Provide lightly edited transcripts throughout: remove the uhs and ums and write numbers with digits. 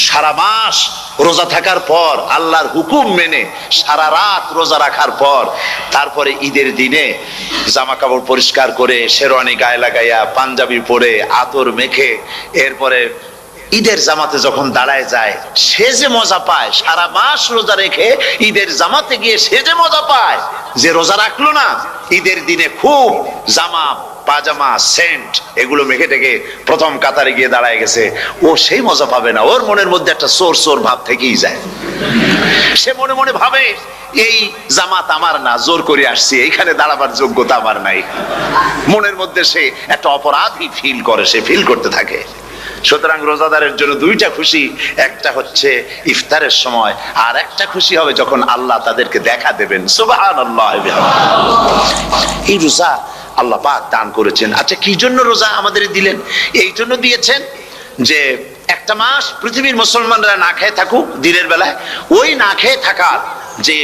সারা মাস রোজা থাকার পর, আল্লাহর হুকুম মেনে সারা রাত রোজা রাখার পর, তারপরে ঈদের দিনে জামা কাপড় পরিষ্কার করে, শেরওয়ানি গায়ে লাগাইয়া, পাঞ্জাবি পরে, আতর মেখে, এরপরে ঈদের জামাতে যখন দাঁড়ায় যায়, সে যে মজা পায়, সারা মাস রোজা রেখে ঈদের জামাতে গিয়ে সে যে মজা পায়, যে রোজা রাখলো না, ঈদের দিনে খুব জামা, পাজামা, সেন্ট এগুলো মেখে টেকে প্রথম কাতারে গিয়ে দাঁড়ায় গেছে, ও সেই মজা পাবে না। ওর মনের মধ্যে একটা চোর চোর ভাব থেকেই যায়। সে মনে মনে ভাবে, এই জামাত আমার না, জোর করে আসছি, এইখানে দাঁড়াবার যোগ্যতা আমার নাই। মনের মধ্যে সে একটা অপরাধী ফিল করে, সে ফিল করতে থাকে। সুতরাং রোজাদারের জন্য দুইটা খুশি, একটা হচ্ছে ইফতারের সময়, আর একটা খুশি হবে যখন আল্লাহ তাদেরকে দেখা দেবেন। সুবহানাল্লাহ। এই রোজা আল্লাহ পাক দান করেছেন। আচ্ছা, কি জন্য রোজা আমাদের দিলেন? এই জন্য দিয়েছেন যে একটা মাস পৃথিবীর মুসলমানরা না খেয়ে থাকুক দিনের বেলায়, ওই না খেয়ে থাকার যে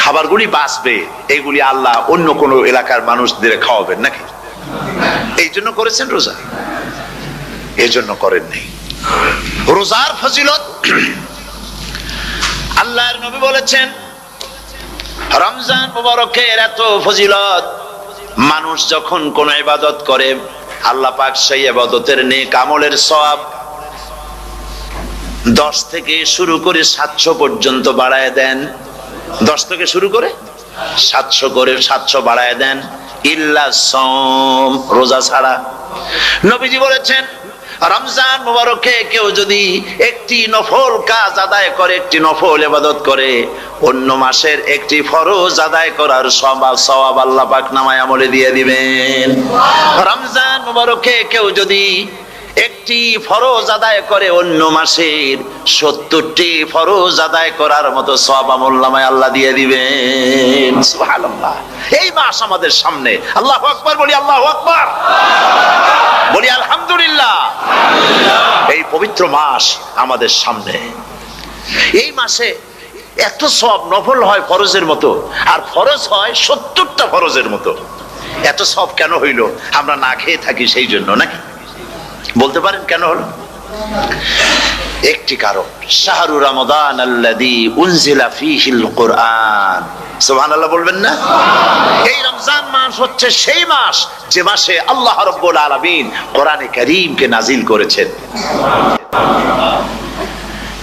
খাবারগুলি বাঁচবে, এইগুলি আল্লাহ অন্য কোনো এলাকার মানুষদের খাওয়াবেন নাকি? এই জন্য করেছেন রোজা, এই জন্য করেন নাই। রোজার ফজিলত আল্লাহর নবী বলেছেন, রমজান মুবারকের এত ফজিলত, মানুষ যখন কোন ইবাদত করে, আল্লাহ পাক সেই ইবাদতের নেক আমলের সওয়াব 10 থেকে শুরু করে 700 পর্যন্ত বাড়ায় দেন। 10 থেকে শুরু করে 700 বাড়ায় দেন, ইল্লা সাওম, রোজা ছাড়া। নবীজি বলেছেন, রমজান মুবারকে কেউ যদি একটি নফল কাজ আদায় করে, একটি নফল ইবাদত করে, অন্য মাসের একটি ফরজ আদায় করার সওয়াব আল্লাহ পাক নামায়ে আমলে দিয়ে দিবেন। রমজান মুবারকে কেউ যদি একটি ফরজ আদায় করে, অন্য মাসের 70টি ফরজ আদায় করার মতো সওয়াব আমল নামায়ে আল্লাহ দিয়ে দিবেন। সুবহানাল্লাহ। এই মাস আমাদের সামনে, আল্লাহু আকবার বলি, আল্লাহু আকবার বলি, আলহামদুলিল্লাহ। এই পবিত্র মাস আমাদের সামনে, এই মাসে এত সওয়াব, নফল হয় ফরজের মতো, আর ফরজ হয় 70টা ফরজের মতো। এত সওয়াব কেন হইল? আমরা না খেয়ে থাকি সেই জন্য নাকি? বলতে পারেন কেন হলো? একটি কারণ, শাহরু রমাদান আল্লাযী উনজিলা ফীহিল কুরআন। সুবহানাল্লাহ বলবেন না? এই রমজান মাস হচ্ছে সেই মাস যে মাসে আল্লাহ রাব্বুল আলামিন কোরআনে কারীমকে নাজিল করেছেন।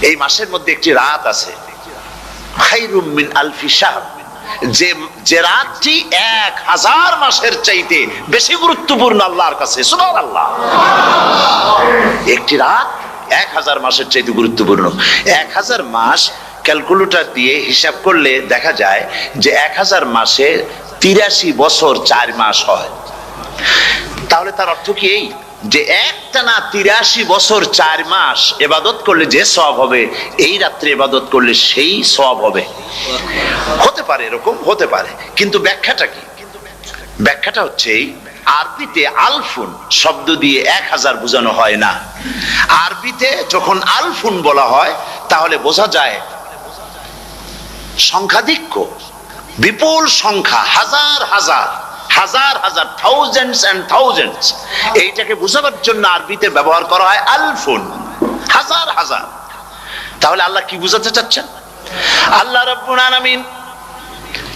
এই মাসের মধ্যে একটি রাত আছে, খায়রুম মিন আলফি শাহর, যে রাতটি 1000 মাসের চাইতে বেশি গুরুত্বপূর্ণ আল্লাহর কাছে। সুবহানাল্লাহ। একটি রাত 1000 মাসের চাইতে গুরুত্বপূর্ণ। 1000 মাস ক্যালকুলেটর দিয়ে হিসাব করলে দেখা যায় যে 1000 মাসে 83 বছর 4 মাস হয়। তাহলে তার অর্থ কি এই যে একটানা 83 বছর 4 মাস ইবাদত করলে যে সওয়াব হবে, এই রাত্রে ইবাদত করলে সেই সওয়াব হবে? হতে পারে, এরকম হতে পারে, কিন্তু ব্যাখ্যাটা কি? ব্যাখ্যাটা হচ্ছে, আরবিতে আলফুন শব্দ দিয়ে 1000 বোঝানো হয় না। আরবিতে যখন আলফুন বলা হয়, তাহলে বোঝা যায় সংখ্যাধিক্য, বিপুল সংখ্যা, হাজার হাজার, হাজার হাজার, থাউজেন্ডস এন্ড থাউজেন্ডস। এইটাকে বোঝাবার জন্য আরবিতে ব্যবহার করা হয় আলফুন, হাজার হাজার। তাহলে আল্লাহ কি বুঝাতে চাচ্ছেন? আল্লাহ রাব্বুল আলামিন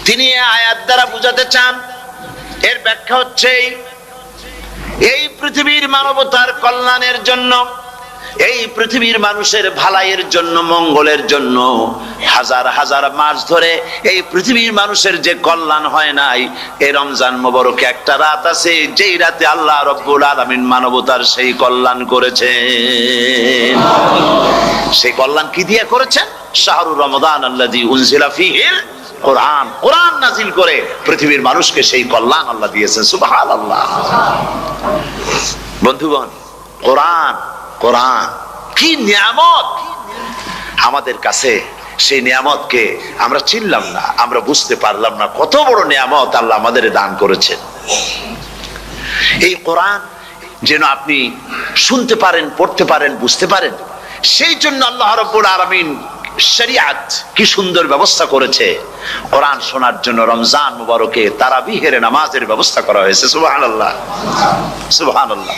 তিনি আয়াত দ্বারা বুঝাতে চান, এর ব্যাখ্যা হচ্ছে এই পৃথিবীর মানবতার কল্যাণের জন্য, এই পৃথিবীর মানুষের ভালাইয়ের জন্য, মঙ্গলের জন্য হাজার হাজার মাস ধরে এই পৃথিবীর মানুষের যে কল্যাণ হয় নাই, এই রমজান মুবারকে একটা রাত আছে, যেই রাতে আল্লাহ রাব্বুল আলামিন মানবতার সেই কল্যাণ করেছেন। সেই কল্যাণ কি দিয়ে করেছেন? শাহরু রমাদান আল্লাযী উনজিলা ফীহিল কোরআন, কোরআন নাজিল করে পৃথিবীর মানুষকে সেই কল্যাণ আল্লাহ দিয়েছেন। সুবহানাল্লাহ। বন্ধুগণ, কোরআন, কোরআন কি নিয়ামত আমাদের কাছে! সেই নিয়ামতকে আমরা চিনলাম না, আমরা বুঝতে পারলাম না কত বড় নিয়ামত আল্লাহ আমাদের দান করেছেন। এই কোরআন যেন আপনি শুনতে পারেন, পড়তে পারেন, বুঝতে পারেন, সেই জন্য আল্লাহ রাব্বুল আলামিন শরিয়াত কি সুন্দর ব্যবস্থা করেছে। কোরআন শোনার জন্য রমজান মুবারকে তারাবিহের নামাজের ব্যবস্থা করা হয়েছে। সুবহানাল্লাহ, সুবহানাল্লাহ।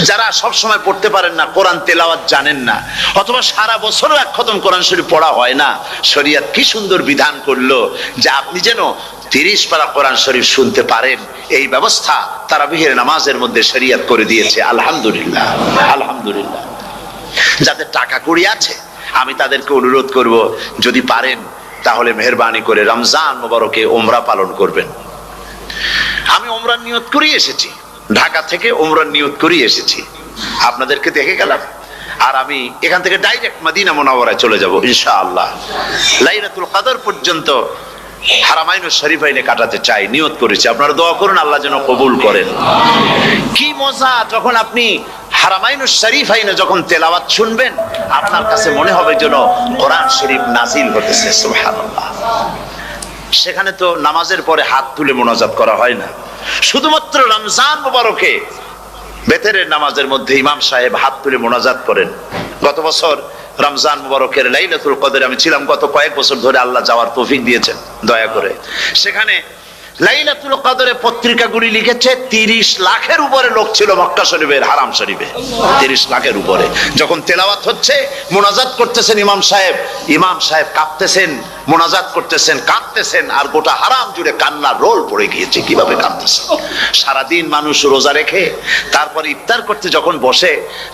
যারা সব সময় পড়তে পারেন না, কোরআন তেলাওয়াত জানেন না, অথবা সারা বছরও এক খতম কোরআন শরীফ পড়া হয় না, শরিয়াত কি সুন্দর বিধান করলো যে আপনি যেন 30 পারা কোরআন শরীফ শুনতে পারেন। এই ব্যবস্থা তারাবিহের নামাজের মধ্যে শরিয়াত করে দিয়েছে। আলহামদুলিল্লাহ, আলহামদুলিল্লাহ। যাদের টাকা কড়ি আছে আমি তাদেরকে অনুরোধ করব, যদি পারেন তাহলে মেহেরবানি করে রমজান মুবারকে উমরা পালন করবেন। আমি উমরার নিয়ত করে এসেছি, ঢাকা থেকে উমরার নিয়ত করে এসেছি, আপনাদেরকে দেখে গেলাম। আর আমি এখান থেকে ডাইরেক্ট মদিনা মুনাওয়ারায় চলে যাব ইনশাআল্লাহ। লাইলাতুল কদর পর্যন্ত হারামাইনুশ শরীফাইনে কাটাতে চাই, নিয়ত করেছি। আপনারা দোয়া করুন আল্লাহ যেন কবুল করেন। কি মজা যখন আপনি হারামাইনুশ শরীফাইনে যখন তেলাওয়াত শুনবেন, আপনার কাছে মনে হবে যেন কোরআন শরীফ নাজিল হতেছে। সুবহানাল্লাহ। সেখানে তো নামাজের পরে হাত তুলে মোনাজাত করা হয় না, শুধুমাত্র রমজান মুবারকে বেতেরের নামাজের মধ্যে ইমাম সাহেব হাত তুলে মোনাজাত করেন। গত বছর রমজান মুবারকের লাইলাতুল কদরে আমি ছিলাম, গত কয়েক বছর ধরে আল্লাহ যাওয়ার তৌফিক দিয়েছেন দয়া করে। সেখানে লাইলাতুল কদরে পত্রিকাগুলি লিখেছে 30 লাখের উপরে লোক ছিল মক্কা শরীফের হারাম শরীফে। 30 লাখের উপরে যখন তেলাওয়াত হচ্ছে, মোনাজাত করতেছেন ইমাম সাহেব কাঁপতেছেন, মোনাজাত করতেছেন, কাঁদতেছেন, আর গোটা হারাম জুড়ে কান্নার রোল পড়ে গিয়েছে। কিভাবে কাঁদতেছেন? সারাদিন মানুষ রোজা রেখে তারপরে ইফতার করতে যখন বসে,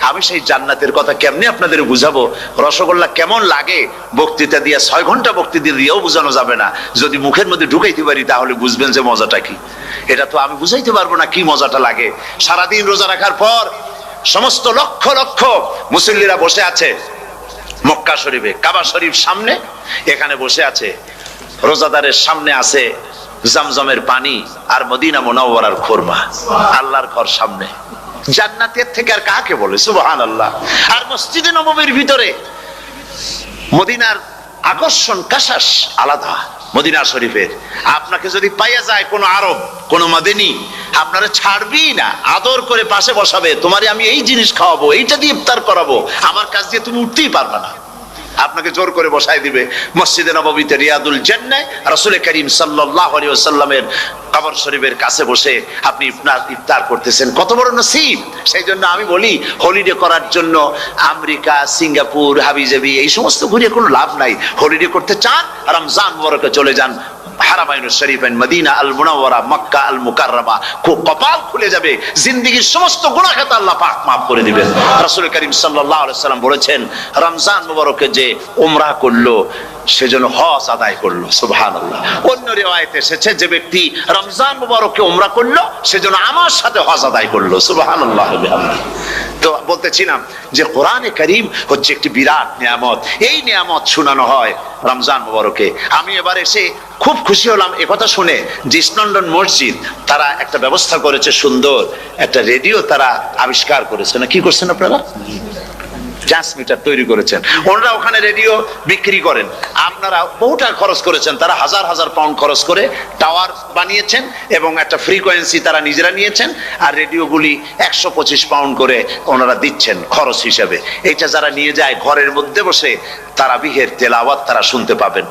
আমি সেই জান্নাতের কথা কেমনে আপনাদের বুঝাবো? রসগোল্লা কেমন লাগে বক্তৃতা দিয়ে 6 ঘন্টা বক্তৃতা দিয়েও বোঝানো যাবে না। যদি মুখের মধ্যে ঢুকাইতে পারি তাহলে বুঝবেন যে মজাটা কি। এটা তো আমি বুঝাইতে পারবো না কি মজাটা লাগে। সারাদিন রোজা রাখার পর সমস্ত লক্ষ লক্ষ মুসল্লিরা বসে আছে মক্কা শরীফে, কাবা শরীফ সামনে, এখানে বসে আছে। রোজাদারের সামনে আছে জমজমের পানি আর মদিনা মুনাওয়ারার খুরমা। আল্লাহর ঘর সামনে, জান্নাতের থেকে আর কাকে বলে? সুবহানাল্লাহ। আর মসজিদে নববীর ভিতরে মদিনার আকর্ষণ কাশাস আলাদা। মদিনা শরীফের আপনাকে যদি পাইয়া যায় কোন আরব, কোন মাদানী, আপনারা ছাড়বি না, আদর করে পাশে বসাবে। তোমারে আমি এই জিনিস খাওয়াবো, এইটা দিয়ে ইফতার করাবো, আমার কাছ দিয়ে তুমি উঠতেই পারবে না। আপনাকে জোর করে বসাই দিবে মসজিদে নববীতে, রিয়াদুল জান্নাহ, রাসূল করিম সাল্লাল্লাহু আলাইহি ওয়াসাল্লামের কবর শরীফের কাছে বসে আপনি ইফতার করতেছেন। কত বড় নসিব! সেই জন্য আমি বলি, হলিডে করার জন্য আমেরিকা, সিঙ্গাপুর, হাবিজাবি এই সমস্ত ঘুরে কোনো লাভ নাই। হলিডে করতে চান, রমজান মুবারকে চলে যান হারামাইনুশ শরীফাইন, মদিনা আল মুনাওয়ারা, মক্কা আল মুকাররমা। কপাল খুলে যাবে, জিন্দেগীর সমস্ত গুনাহ খাতা আল্লাহ পাক maaf করে দিবেন। রাসূল করিম সাল্লাল্লাহু আলাইহি ওয়াসাল্লাম বলেছেন, রমজান মুবারকে যে উমরা করলো সেজন্য হজ আদায় করলো। সুবহানাল্লাহ। অন্য রিওয়ায়াতে এসেছে, যে ব্যক্তি রমজান মুবারকে উমরা করলো সেজন্য আমার সাথে হজ আদায় করলো। সুবহানাল্লাহ। তো বলতেছিলাম যে কোরআনে কারীম হচ্ছে একটি বিরাট নিয়ামত। এই নিয়ামত শোনানো হয় রমজান মুবারকে। আমি এবার এসে খুব খুশি হলাম একথা শুনে যে ইস্ট লন্ডন মসজিদ তারা একটা ব্যবস্থা করেছে, সুন্দর একটা রেডিও তারা আবিষ্কার করেছে। না কি করছেন আপনারা? ট্রান্সমিটার তৈরি করেছেন। ওনারা ওখানে রেডিও বিক্রি করেন। আপনারা বহুটা খরচ করেছেন, তারা হাজার হাজার পাউন্ড খরচ করে টাওয়ার বানিয়েছেন এবং একটা ফ্রিকোয়েন্সি তারা নিজেরা নিয়েছেন, আর রেডিওগুলি 125 পাউন্ড করে ওনারা দিচ্ছেন খরচ হিসাবে। এটা যারা নিয়ে যায় ঘরের মধ্যে বসে তারাবিহের তেলাওয়াত তারা শুনতে পাবেন।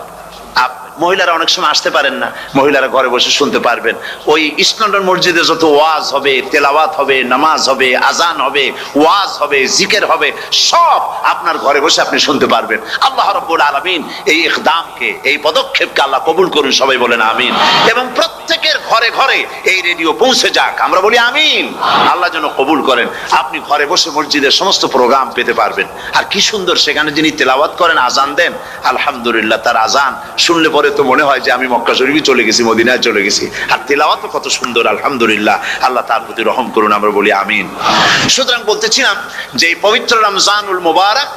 মহিলারা অনেক সময় আসতে পারেন না, মহিলারা ঘরে বসে শুনতে পারবেন। ওই ইস্ট লন্ডন মসজিদে যত ওয়াজ হবে, তেলাওয়াত হবে, নামাজ হবে, আজান হবে, ওয়াজ হবে, জিকির হবে, সব আপনার ঘরে বসে আপনি শুনতে পারবেন। আল্লাহ রাব্বুল আলামিন এই ইকদামকে, এই পদক্ষেপকে আল্লাহ কবুল করুন, সবাই বলেন আমিন। এবং প্রত্যেকের ঘরে ঘরে এই রেডিও পৌঁছে যাক, আমরা বলি আমিন। আল্লাহ যেন কবুল করেন। আপনি ঘরে বসে মসজিদের সমস্ত প্রোগ্রাম পেতে পারবেন। আর কি সুন্দর সেখানে যিনি তেলাওয়াত করেন, আজান দেন, আলহামদুলিল্লাহ, তার আজান শুনলে পরে তো মনে হয় যে আমি মক্কা শরীফে চলে গেছি, মদিনায় চলে গেছি। আর তেলাওয়াত কত সুন্দর, আলহামদুলিল্লাহ। আল্লাহ তার প্রতি রহম করুন, আমরা বলি আমিন। সুতরাং বলতেছিলাম যে এই পবিত্র রমজানুল মুবারক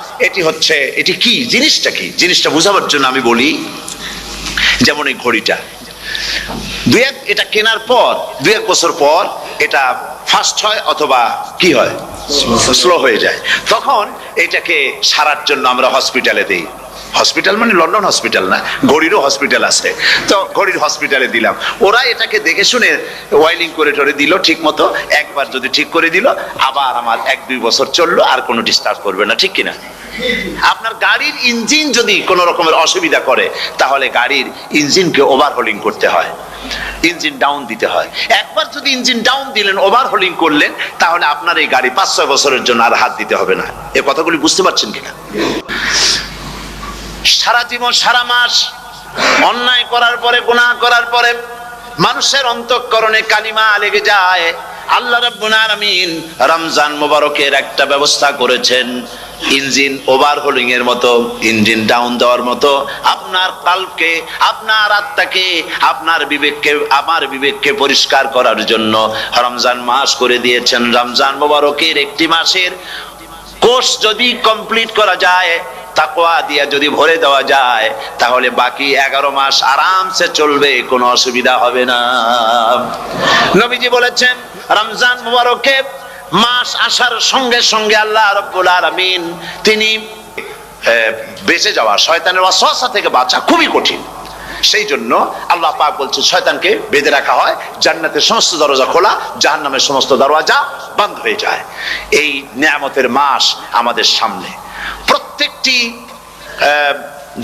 এটি কি, জিনিসটা কি, জিনিসটা বোঝাবার জন্য আমি বলি, যেমন এই ঘড়িটা এটা কেনার পর 2-1 বছর পর এটা ফাস্ট হয় অথবা কি হয়, স্লো হয়ে যায়। তখন এটাকে সারার জন্য আমরা হসপিটালে দেই। হসপিটাল মানে লন্ডন হসপিটাল না, ঘড়িরও হসপিটাল আছে। তো ঘড়ির হসপিটালে দিলাম, ওরা এটাকে দেখে শুনে ওয়াইলিং করে টরে দিল ঠিক মতো। একবার যদি ঠিক করে দিল, আবার আমার 1-2 বছর চললো, আর কোনো ডিস্টার্ব করবে না, ঠিক কিনা? আপনার গাড়ির ইঞ্জিন যদি কোনো রকমের অসুবিধা করে তাহলে গাড়ির ইঞ্জিনকে ওভারহোলিং করতে হয়, ইঞ্জিন ডাউন দিতে হয়। একবার যদি ইঞ্জিন ডাউন দিলেন, ওভারহোলিং করলেন, তাহলে আপনার এই গাড়ি 5-6 বছরের জন্য আর হাত দিতে হবে না। এই কথাগুলি বুঝতে পারছেন কিনা? সারা জীবন সারা মাস অন্যায় করার পরে, গুনাহ করার পরে মানুষের অন্তঃকরণে কালিমা লেগে যায়। আল্লাহ রাব্বুল আলামিন রমজান মোবারকের একটা ব্যবস্থা করেছেন, ইঞ্জিন ওভারহোলিং এর মতো, ইঞ্জিন ডাউন দেওয়ার মতো আপনার কালকে, আপনার আত্মাকে, আপনার বিবেককে, আমার বিবেককে পরিষ্কার করার জন্য রমজান মাস করে দিয়েছেন। রমজান মোবারকের একটি মাসের কোর্স যদি কমপ্লিট করা যায়, তাকওয়া দিয়ে যদি ভরে দেওয়া যায়, তাহলে বাকি 11 মাস আরামসে চলবে, কোনো অসুবিধা হবে না। নবীজি বলেছেন রমজান মুবারকে মাস আসার সঙ্গে সঙ্গে আল্লাহ রাব্বুল আলামিন তিনি বেঁচে যাওয়া, শয়তানের ওয়াসওয়াসা থেকে বাঁচা খুবই কঠিন। সেই জন্য আল্লাহ পাক বলছেন শয়তানকে বেঁধে রাখা হয়, জান্নাতের সমস্ত দরজা খোলা, জাহান্নামের সমস্ত দরজা বন্ধ হয়ে যায়। এই নিয়ামতের মাস আমাদের সামনে। প্রত্যেকটি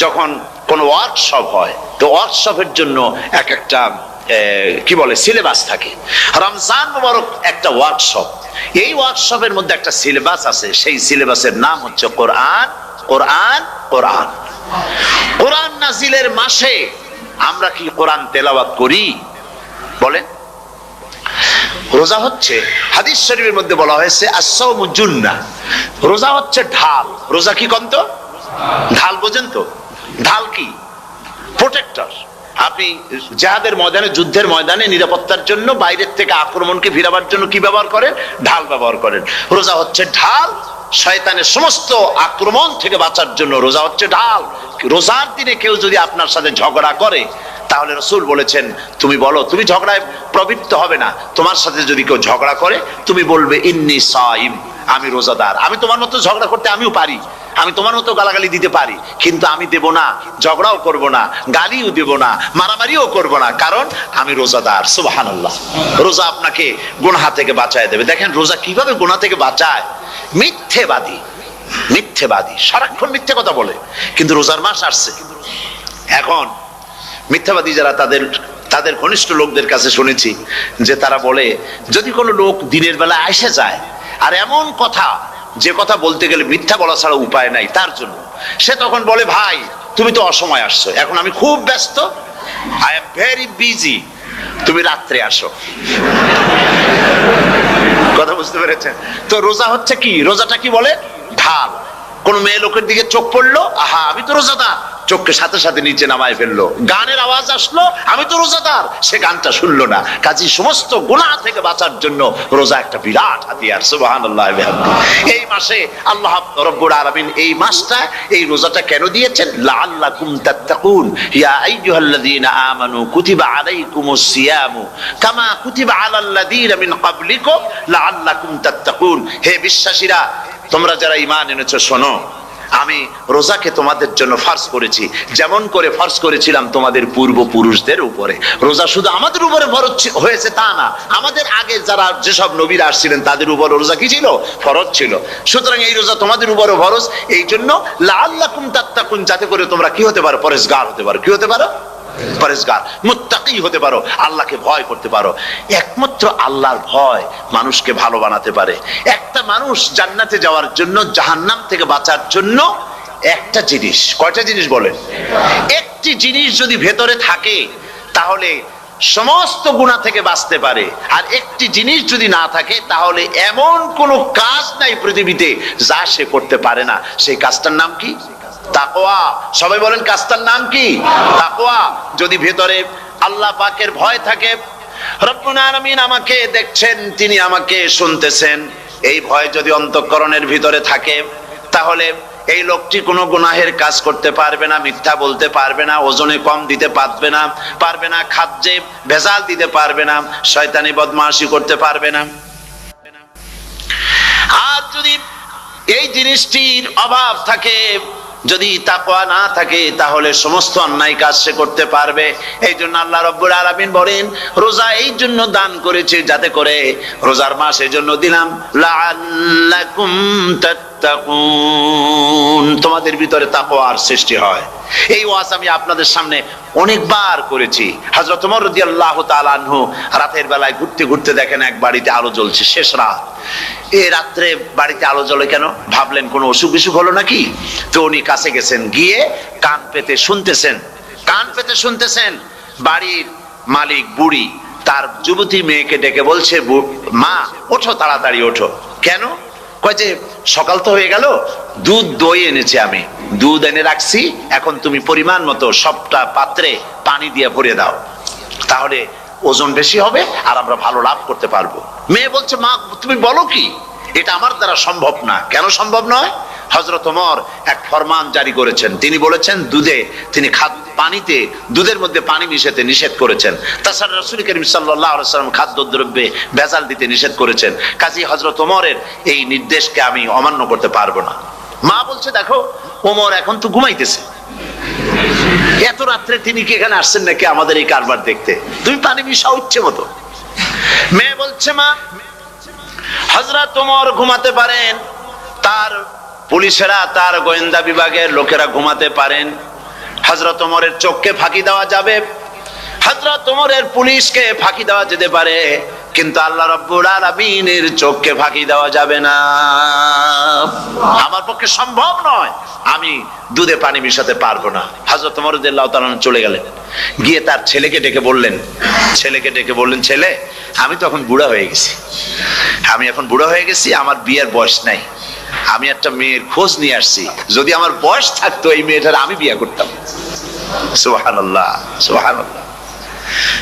যখন কোনো ওয়ার্কশপ হয়, তো ওয়ার্কশপের জন্য এক একটা কি বলে সিলেবাস থাকে। রমজান মুবারক একটা ওয়ার্কশপ, এই ওয়ার্কশপের মধ্যে একটা সিলেবাস আছে, সেই সিলেবাসের নাম হচ্ছে কোরআন। কোরআন কোরআন কোরআন নাজিলের মাসে আমরা কি কোরআন তেলাওয়াত করি? বলেন। রোজা হচ্ছে, হাদিস শরীফের মধ্যে বলা হয়েছে আস-সাওমু জুন্নাহ, রোজা হচ্ছে ঢাল। রোজা কি কন্ত? ঢাল। বোঝেন তো ঢাল কি? প্রোটেক্টর। আপনি জিহাদের ময়দানে, যুদ্ধের ময়দানে নিরাপত্তার জন্য, বাইরের থেকে আক্রমণকে ভিড়াবার জন্য কি ব্যবহার করেন? ঢাল ব্যবহার করেন। রোজা হচ্ছে ঢাল, শয়তানের সমস্ত আক্রমণ থেকে বাঁচার জন্য রোজা হচ্ছে ঢাল। রোজার দিনে কেউ যদি আপনার সাথে ঝগড়া করে, তাহলে রাসূল বলেছেন তুমি বলো, তুমি ঝগড়ায় প্রবৃত্ত হবে না। তোমার সাথে যদি কেউ ঝগড়া করে, তুমি বলবে ইন্নী সাইম, আমি রোজাদার। আমি তোমার মতো ঝগড়া করতে আমিও পারি, আমি তোমার মতো গালাগালি দিতে পারি, কিন্তু আমি দেব না, ঝগড়াও করব না, গালিও দেব না, মারামারিও করব না, কারণ আমি রোজাদার। সুবহানাল্লাহ। রোজা আপনাকে গুনাহ থেকে বাঁচায় দেবে। দেখেন রোজা কিভাবে গুনাহ থেকে বাঁচায়। মিথ্যেবাদী, মিথ্যেবাদী সারাক্ষণ মিথ্যে কথা বলে, কিন্তু রোজার মাস আসছে। এখন মিথ্যাবাদী যারা, তাদের ঘনিষ্ঠ লোকদের কাছে শুনেছি যে তারা বলে, যদি কোনো লোক দিনের বেলা এসে যায় আর এমন কথা, যে কথা বলতে গেলে মিথ্যা বলা ছাড়া উপায় নাই তার জন্য, সে তখন বলে ভাই তুমি তো অসময় আসছো, এখন আমি খুব ব্যস্ত, আই এম ভেরি বিজি, তুমি রাত্রে আসো। কথা বুঝতে পেরেছেন তো? রোজা হচ্ছে কি? রোজাটা কি বলে? ঢাল। কোন মেয়ে লোকের দিকে চোখ পড়লো, আহা আমি তো রোজাদার, চোখকে সাথে সাথে নিচে নামায় ফেললো। গানের আওয়াজ আসলো, আমি তো রোজাদার, সে গানটা শুনলো না। কাজী সমস্ত গুনাহ থেকে বাঁচার জন্য রোজা একটা বিরাট হাতিয়ার। সুবহানাল্লাহ। এই মাসে আল্লাহ রাব্বুল আলামিন এই মাসটা, এই রোজাটা কেন দিয়েছেন? লাআল্লাকুম তাত্তাকুন, ইয়া আইয়ুহাল্লাযীনা আমানু কুতিবা আলাইকুমুস সিয়ামু কামা কুতিবা আলাল্লাযীনা মিন ক্বাবলিকুম লাআল্লাকুম তাত্তাকুন। হে বিশ্বাসীরা, তোমরা যারা ঈমান এনেছো, শোনো, আমি রোজাকে তোমাদের জন্য ফরজ করেছি, যেমন করে ফরজ করেছিলাম তোমাদের পূর্বপুরুষদের উপরে। রোজা শুধু আমাদের উপরে ফরজ হয়েছে তা না, আমাদের আগে যারা যেসব নবীরা আসছিলেন তাদের উপর রোজা কি ছিল? ফরজ ছিল। সুতরাং এই রোজা তোমাদের উপরে ফরজ, এই জন্য লাআল্লাকুম তাত্তাকুন, যাতে করে তোমরা কি হতে পারো? পরেজগার হতে পারো। কি হতে পারো? পরেজগার, মুত্তাকি হতে পারো, আল্লাহকে ভয় করতে পারো। একমাত্র আল্লাহর ভয় মানুষকে ভালো বানাতে পারে। একটা মানুষ জান্নাতে যাওয়ার জন্য, জাহান্নাম থেকে বাঁচার জন্য একটা জিনিস, কয়টা জিনিস বলেন? একটি জিনিস যদি ভেতরে থাকে তাহলে সমস্ত গুনাহ থেকে বাঁচতে পারে। আর একটি জিনিস যদি না থাকে তাহলে এমন কোনো কাজ নাই পৃথিবীতে যা সে করতে পারে না। সেই কাজটার নাম কি? তাকওয়া। সবাই বলেন কাজটার নাম কি? তাকওয়া। যদি ভেতরে আল্লাহ পাকের ভয় থাকে, রব্বুল আলামিন আমাকে দেখছেন, তিনি আমাকে শুনতেছেন, এই ভয় যদি অন্তঃকরণের ভিতরে থাকে, তাহলে এই লোকটি কোনো গুনাহের কাজ করতে পারবে না, মিথ্যা বলতে পারবে না, ওজনে কম দিতে পারবে না, খাদ্যে ভেজাল দিতে পারবে না, শয়তানি বদমাশি করতে পারবে না। আর যদি এই জিনিসটির অভাব থাকে, যদি তাকওয়া না থাকে তাহলে সমস্ত অন্যায় কাজ সে করতে পারবে। এই জন্য আল্লাহ রাব্বুল আলামিন বলেন রোজা এই জন্য দান করেছে যাতে করে রোজার মাস এই জন্য দিলাম লাআল্লাকুম তাত্তাকুন, তোমাদের ভিতরে তাকওয়ার সৃষ্টি হয়। এই ওয়াজ আমি আপনাদের সামনে অনেকবার করেছি। হযরত ওমর রাদিয়াল্লাহু তাআলা আনহু রাতের বেলায় ঘুরতে ঘুরতে দেখেন এক বাড়িতে আলো জ্বলছে, শেষ রাত। এই রাত্রে বাড়িতে আলো জ্বলে কেন? ভাবলেন কোন অসুখ বিসুখ হলো নাকি। তো উনি কাছে গেছেন, গিয়ে কান পেতে শুনতেছেন। বাড়ির মালিক বুড়ি তার যুবতী মেয়েকে ডেকে বলছে, মা ওঠো, তাড়াতাড়ি ওঠো। কেন? কয় যে সকাল তো হয়ে গেল, দুধ দই এনেছি, আমি দুধ এনে রাখছি, এখন তুমি পরিমাণ মতো সবটা পাত্রে পানি দিয়ে ভরে দাও, তাহলে ওজন বেশি হবে আর আমরা ভালো লাভ করতে পারবো। মেয়ে বলছে, মা তুমি বলো কি, এটা আমার দ্বারা সম্ভব না। কেন সম্ভব নয়? হযরত ওমর এক ফরমান জারি করেছেন, তিনি বলেছেন পানিতে দুধের মধ্যে পানি মিশাতে নিষেধ করেছেন। তাছাড়া রাসূল করিম সাল্লাল্লাহু আলাইহি ওয়াসাল্লাম খাদ্যদ্রব্যে ভেজাল দিতে নিষেধ করেছেন। কাজী হযরত ওমরের এই নির্দেশকে আমি অমান্য করতে পারবো না। মা বলছে, দেখো ওমর এখন তো ঘুমাইতেছে, এত রাত্রে তিনি কি এখানে আসছেন নাকি আমাদের এই কারবার দেখতে, তুমি পানি মিশাও ইচ্ছে মতো। মেয়ে বলছে, মা হযরত ওমর ঘুমাতে পারেন, তার পুলিশেরা, তার গোয়েন্দা বিভাগের লোকেরা ঘুমাতে পারেন, হযরত ওমরের চোখকে ফাঁকি দেওয়া যাবে, হযরত ওমরের পুলিশকে ফাঁকি দেওয়া যেতে পারে, কিন্তু আল্লাহ রাব্বুল আলামিনের চোখকে ফাঁকি দেওয়া যাবে না। আমার পক্ষে সম্ভব নয়, আমি দুধে পানি মিশাতে পারবো না। হযরত ওমর রাদিয়াল্লাহু তাআলা চলে গেলেন, গিয়ে তার ছেলেকে ডেকে বললেন, ছেলে আমি তো এখন বুড়া হয়ে গেছি, আমার বিয়ের বয়স নাই, আমি একটা মেয়ের খোঁজ নিয়ে আসছি, যদি আমার বয়স থাকতো এই মেয়েটার আমি বিয়ে করতাম। সুবহানাল্লাহ, সুবহানাল্লাহ।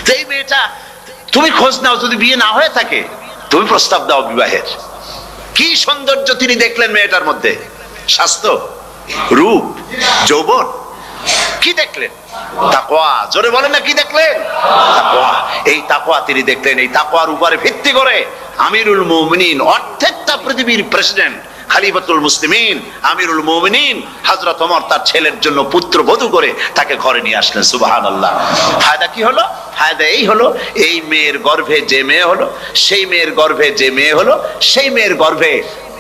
তো এই মেয়েটা তুমি খোঁজ নাও, যদি বিয়ে না হয়ে থাকে তুমি প্রস্তাব দাও বিবাহের। কি সৌন্দর্য তিনি দেখলেন মেয়েটার মধ্যে, স্বাস্থ্য, রূপ, যৌবন, কি দেখলেন? তাকওয়া। জোরে বলেন না, কি দেখলেন? তাকওয়া। এই তাকওয়া তিনি দেখলেন। এই তাকওয়ার উপরে ভিত্তি করে আমিরুল মুমিনিন, অর্থাৎ পৃথিবীর প্রেসিডেন্ট, খলিফাতুল মুসলিমিন, আমিরুল মুমিনিন হযরত ওমর তার ছেলের জন্য পুত্রবধূ করে তাকে ঘরে নিয়ে আসলেন। সুবহানাল্লাহ। ফায়দা কি হলো? ফায়দা এই হলো, এই মেয়ের গর্ভে যে মেয়ে হলো, সেই মেয়ের গর্ভে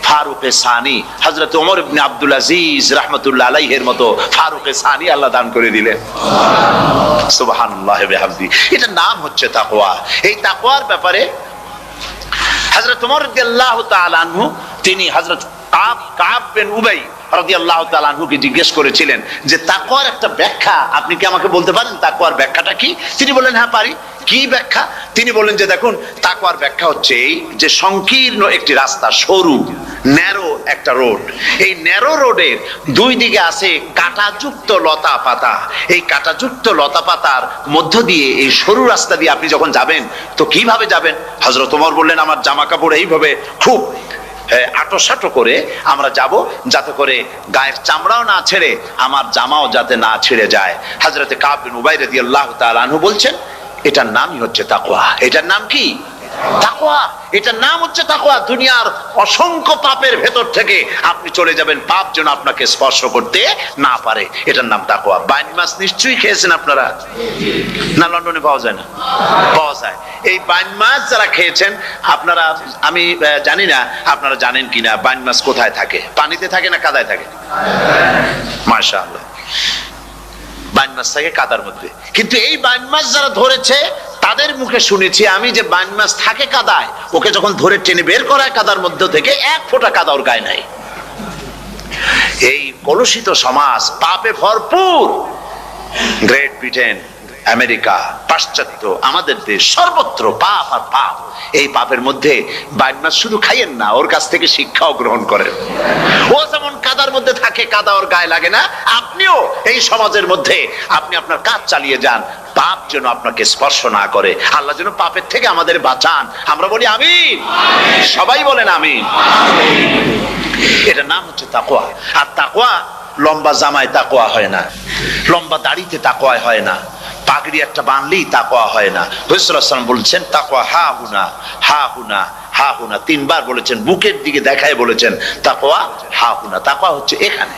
ফারুকে সানি হযরত ওমর ইবনে আব্দুল আজিজ রাহমাতুল্লাহ আলাইহির মতো ফারুকে সানি আল্লাহ দান করে দিলেন। সুবহানাল্লাহ ওয়া বিহামদি। এটা নাম হচ্ছে তাকওয়া। এই তাকওয়ার ব্যাপারে হযরত ওমর রাদিয়াল্লাহু তাআলা আনহু তিনি হযরত কাব বিন উবাই রাদিয়াল্লাহু তাআলা আনহুকে জিজ্ঞেস করেছিলেন যে তাকওয়ার একটা ব্যাখ্যা আপনি কি আমাকে বলতে পারেন, তাকওয়ার ব্যাখ্যাটা কি? তিনি বললেন, হ্যাঁ পারি। কি ব্যাখ্যা? তিনি বললেন যে দেখুন, তাকওয়ার ব্যাখ্যা হচ্ছে এই যে সংকীর্ণ একটি রাস্তা, সরু ন্যারো একটা রোড, এই ন্যারো রোডের দুই দিকে আছে কাঁটাযুক্ত লতা পাতা, এই কাঁটাযুক্ত লতা পাতার মধ্য দিয়ে এই সরু রাস্তা দিয়ে আপনি যখন যাবেন তো কিভাবে যাবেন? হযরত ওমর বললেন, আমার জামা কাপড় এইভাবে খুব আটোসাটো করে আমরা যাব, যাতে করে গায়ের চামড়াও না ছেড়ে আমার জামাও যাতে না ছেড়ে যায়। হযরতে কাব বিন উবাই রাদিয়াল্লাহু তাআলা আনহু বলছেন, এটার নামই হচ্ছে তাকওয়া। এটার নাম কি? তাকওয়া। এটার নাম হচ্ছে তাকওয়া। দুনিয়ার অসংখ্য পাপের ভেতর থেকে আপনি চলে যাবেন, পাপ যেন আপনাকে স্পর্শ করতে না পারে। এটার নাম তাকওয়া। বাইন মাছ নিশ্চয়ই খেয়েছেন আপনারা, না লন্ডনে পাওয়া যায় না? পাওয়া যায়। এই বাইন মাছ যারা খেয়েছেন আপনারা, আমি জানি না আপনারা জানেন কিনা, বাইন মাছ কোথায় থাকে? পানিতে থাকে না কাদায় থাকে? মাশাআল্লাহ, বাইন মাছ থাকে কাদার মধ্যে। কিন্তু এই বাইন মাছ যারা ধরেছে তাদের মুখে শুনেছি আমি যে বাইন মাছ থাকে কাদায়, ওকে যখন ধরে টেনে বের করায় কাদার মধ্যে থেকে এক ফোঁটা কাদা ওর গায়ে নাই। এই কলুষিত সমাজ, পাপে ভরপুর, গ্রেট ব্রিটেন, আমেরিকা, পাশ্চাত্য, আমাদের দেশ, সর্বত্র পাপ আর পাপ। এই পাপের মধ্যে বাইন মাছ শুধু খাইয়েন না, ওর কাছ থেকে শিক্ষাও গ্রহণ করেন। ও যেমন কাদার মধ্যে থাকে, কাদা ওর গায়ে লাগে না, আপনিও এই সমাজের মধ্যে আপনি আপনার কাজ চালিয়ে যান, পাপ যেন আপনাকে স্পর্শ না করে। আল্লাহ যেন পাপের থেকে আমাদের বাঁচান। আমরা বলি আমিন, সবাই বলেন আমিন। এটার নাম হচ্ছে তাকওয়া। আর তাকওয়া লম্বা জামায় তাকওয়া হয় না, লম্বা দাড়িতে তাকওয়া হয় না, পাগড়ি একটা বানলেই তাকওয়া হয় না। রাসূলুল্লাহ সাল্লাল্লাহু আলাইহি ওয়াসাল্লাম বলেছেন তাকওয়া হা হুনা, হা হুনা, হা হুনা, তিনবার বলেছেন, বুকের দিকে দেখায় বলেছেন তাকওয়া হা হুনা। তাকওয়া হচ্ছে এখানে।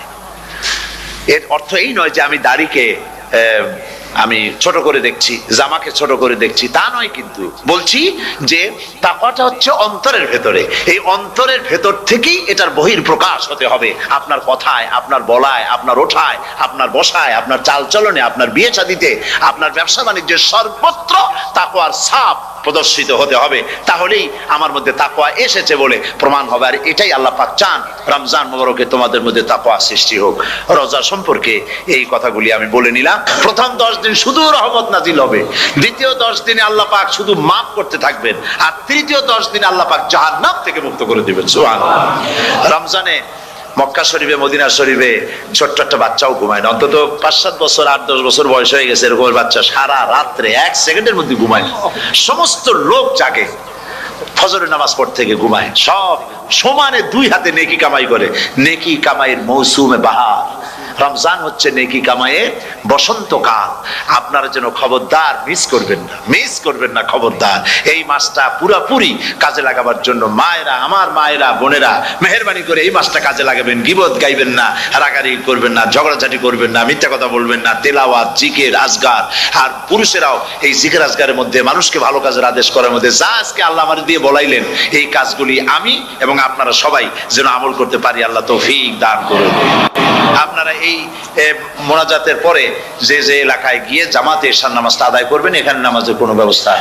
এর অর্থ এই নয় যে আমি দাড়িকে আমি ছোট করে দেখছি, জামাকে ছোট করে দেখছি, তা নয়। কিন্তু বলছি যে তাকওয়াটা হচ্ছে অন্তরের ভেতরে, এই অন্তরের ভেতর থেকেই এটার বহির প্রকাশ হতে হবে আপনার কথায়, আপনার বলায়, আপনার ওঠায়, আপনার বসায়, আপনার চালচলনে, আপনার বিয়ে শাদীতে, আপনার ব্যবসা বাণিজ্যের সর্বত্র তাকওয়ার ছাপ প্রদর্শিত হতে হবে। তাহলেই আমার মধ্যে তাকওয়া এসেছে বলে প্রমাণ হবে। আর এটাই আল্লাহ পাক চান, রমজান মুবারকে তোমাদের মধ্যে তাকওয়া সৃষ্টি হোক। রোজা সম্পর্কে এই কথাগুলি আমি বলে নিলাম। প্রথম 10 দিন শুধু রহমত নাজিল হবে, দ্বিতীয় 10 দিনে আল্লাহ পাক শুধু মাফ করতে থাকবেন, আর তৃতীয় 10 দিনে আল্লাহ পাক জাহান্নাম থেকে মুক্ত করে দিবেন। সুবহানাল্লাহ। রমজানে মক্কা শরীফে, মদিনা শরীফে ছোট্ট একটা বাচ্চাও ঘুমায় না। অন্তত 5-7 বছর, 8-10 বছর বয়স হয়ে গেছে এরকম বাচ্চা সারা রাত্রে 1 সেকেন্ডের মধ্যে ঘুমায় না। সমস্ত লোক জাগে, ফজরের নামাজ পড়তে থেকে ঘুমায়, সব সমানে 2 হাতে নেকি কামাই করে। নেকি কামাইয়ের মৌসুমে বাহার। রমজান হচ্ছে নেকি কামাইয়ের বসন্তকাল। আপনারা যেন খবরদার মিস করবেন না, খবরদার। এই মাসটা পুরোপুরি কাজে লাগাবার জন্য মায়েরা, আমার মায়েরা, বোনেরা, মেহেরবানি করে এই মাসটা কাজে লাগাবেন। গীবত গাইবেন না, রাগারাগি করবেন না, ঝগড়াঝাটি করবেন না, মিথ্যা কথা বলবেন না, তেলাওয়াত, জিকির, আজগার। আর পুরুষেরাও এই জিকির আজগারের মধ্যে, মানুষকে ভালো কাজের আদেশ করার মধ্যে যা আজকে আল্লাহ আমার দিয়ে বলাইলেন, এই কাজগুলি আমি এবং আপনারা সবাই যেন আমল করতে পারি। আল্লাহ তৌফিক দান করুন। আপনারা এই মোনাজাতের পরে যে যে এলাকায় গিয়ে জামাতে এশার নামাজটা আদায় করবেন, এখানে নামাজের কোনো ব্যবস্থা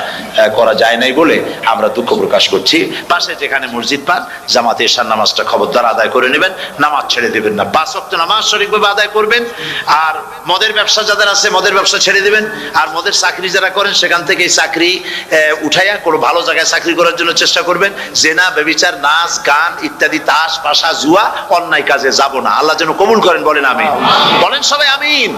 করা যায় নাই বলে আমরা দুঃখ প্রকাশ করছি। পাশে যেখানে মসজিদ পান, জামাতে এশার নামাজটা খবরদার আদায় করে নেবেন, নামাজ ছেড়ে দেবেন না। 5 ওয়াক্ত নামাজ সঠিকভাবে আদায় করবেন। আর মদের ব্যবসা যাদের আছে, মদের ব্যবসা ছেড়ে দেবেন। আর মদের চাকরি যারা করেন, সেখান থেকে চাকরি উঠাইয়া কোনো ভালো জায়গায় চাকরি করার জন্য চেষ্টা করবেন। জেনা, ব্যভিচার, নাচ, গান ইত্যাদি, তাস, পাশা, জুয়া, অন্যায় কাজে যাব না। আল্লাহ যেন কবুল করেন, বলেন আমিন। বলেন সবাই আমিন।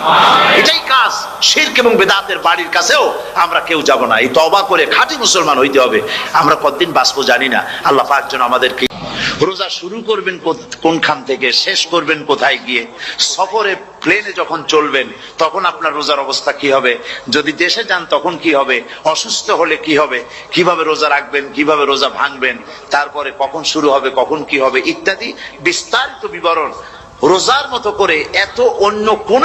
এটাই কাজ। শিরক এবং বেদাতের বাড়ির কাছেও আমরা কেউ যাব না। এই তওবা করে খাঁটি মুসলমান হইতে হবে। আমরা কতদিন বাঁচবো জানি না। আল্লাহ পাক যেন আমাদেরকে। রোজা শুরু করবেন কোনখান থেকে, শেষ করবেন কোথায় গিয়ে? সফরে, প্লেনে যখন চলবেন তখন আপনার রোজার অবস্থা কি হবে? যদি দেশে যান তখন কি হবে? অসুস্থ হলে কি হবে? কিভাবে রোজা রাখবেন, কিভাবে রোজা ভাঙবেন, তারপরে কখন শুরু হবে, কখন কি হবে ইত্যাদি বিস্তারিত বিবরণ। রোজার মতো করে এত অন্য কোন